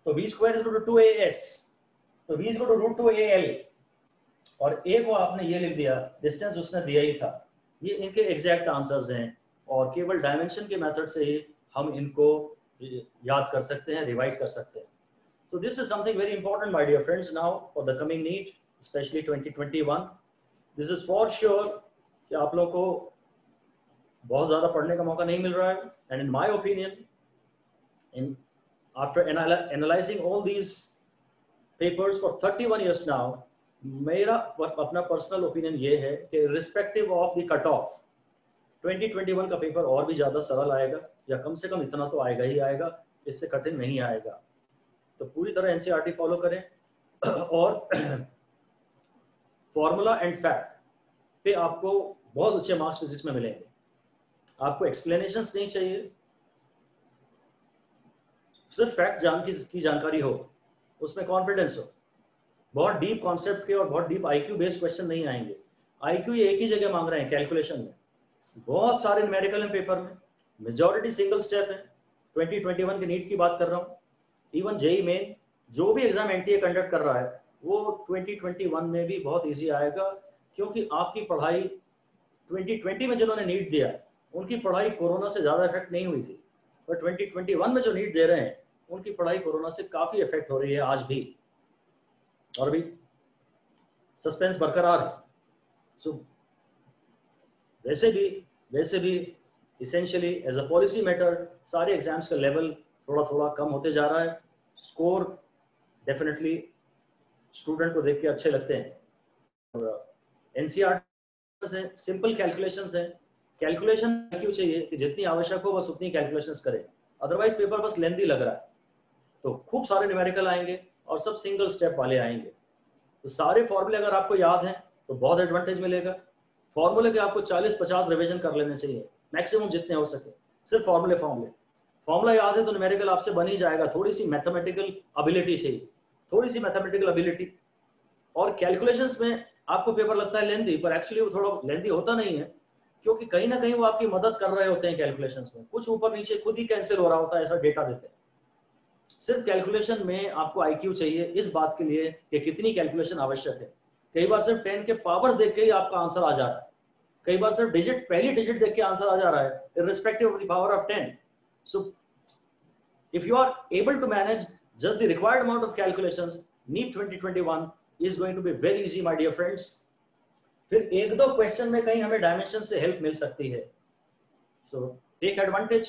तो v square is equal to 2as, तो v is equal to root 2al, और a को आपने ये लिख दिया, डिस्टेंस उसने दिया ही था। ये इनके एग्जैक्ट आंसर्स हैं, और केवल डायमेंशन के मेथड से ही हम इनको याद कर सकते हैं, रिवाइज कर सकते हैं। So this is something very important, my dear friends, now for the coming NEET, especially 2021. This is for sure कि आप लोगों को बहुत ज़्यादा पढ़ने का मौका नहीं मिल रहा है, and in my opinion, after analyzing all these papers for 31 years now, मेरा अपना पर्सनल ओपिनियन ये है कि respective of the cut off 2021 का पेपर और भी ज़्यादा सरल आएगा, या कम से कम इतना तो आएगा ही आएगा, इससे कठिन नहीं आएगा। तो पूरी तरह एनसीईआरटी फॉलो करें, और फॉर्मूला एंड फैक्ट पे आपको बहुत अच्छे मार्क्स फिजिक्स में मिलेंगे। आपको एक्सप्लेनेशंस नहीं चाहिए, सिर्फ फैक्ट की जानकारी हो, उसमें कॉन्फिडेंस हो। बहुत डीप कॉन्सेप्ट के और बहुत डीप आईक्यू बेस्ड क्वेश्चन नहीं आएंगे। आईक्यू ये एक ही जगह मांग रहे हैं, कैलकुलेशन में। बहुत सारे न्यूमेरिकल हैं पेपर में, मेजॉरिटी सिंगल स्टेप है। 2021 के नीट की बात कर रहा हूँ, इवन जेई मेन जो भी एग्जाम एनटीए कंडक्ट कर रहा है, वो 2021 में भी बहुत इजी आएगा, क्योंकि आपकी पढ़ाई 2020 में जिन्होंने नीट दिया, उनकी पढ़ाई कोरोना से ज्यादा इफेक्ट नहीं हुई थी, पर 2021 में जो नीट दे रहे हैं, उनकी पढ़ाई कोरोना से काफी इफेक्ट हो रही है आज भी, और अभी सस्पेंस बरकरार है। सो वैसे भी essentially as a policy matter सारे एग्जाम्स का लेवल थोड़ा थोड़ा कम होते जा रहा है। स्कोर डेफिनेटली स्टूडेंट को देख के अच्छे लगते हैं, और एनसीईआरटी से सिंपल कैलकुलेशंस हैं। कैलकुलेशन क्यों चाहिए कि जितनी आवश्यक हो बस उतनी कैलकुलेशंस करें, अदरवाइज पेपर बस लेंथी लग रहा है। तो खूब सारे न्यूमेरिकल आएंगे, और सब सिंगल स्टेप वाले आएंगे। तो सारे फॉर्मूले अगर आपको याद हैं तो बहुत एडवांटेज मिलेगा। फॉर्मूले के आपको 40-50 रिवीजन कर लेने चाहिए मैक्सिमम जितने हो सके, सिर्फ फॉर्मूला याद है तो न्यूमेरिकल आपसे बन ही जाएगा। थोड़ी सी मैथमेटिकल एबिलिटी चाहिए, थोड़ी सी मैथमेटिकल एबिलिटी। और कैलकुलेशंस में आपको पेपर लगता है लेंदी, पर एक्चुअली वो थोड़ा लेंदी होता नहीं है, क्योंकि कहीं ना कहीं वो आपकी मदद कर रहे होते हैं कैलकुलेशंस में। कुछ ऊपर नीचे खुद ही कैंसिल हो रहा होता है, ऐसा डेटा देते हैं। सिर्फ कैलकुलेशन में आपको आईक्यू चाहिए इस बात के लिए कि कितनी कैलकुलेशन आवश्यक है। कई बार सिर्फ 10 के पावर्स देख के ही आपका आंसर आ जा रहा है, कई बार सिर्फ डिजिट, पहली डिजिट देख के आंसर आ जा रहा है, irrespective of the power of 10. So if you are able to manage just the required amount of calculations, NEET 2021 is going to be very easy, my dear friends. फिर एक दो question में कहीं हमें डायमेंशन से हेल्प मिल सकती है, so take advantage.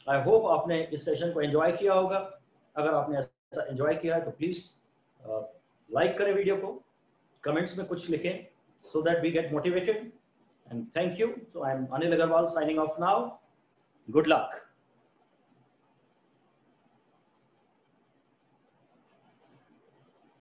I hope आपने इस सेशन को एंजॉय किया होगा। अगर आपने ऐसा एंजॉय किया है तो प्लीज लाइक करें वीडियो को, कमेंट्स में कुछ लिखें, so that we get motivated. And thank you. So I am Anil Agarwal signing off now. Good luck.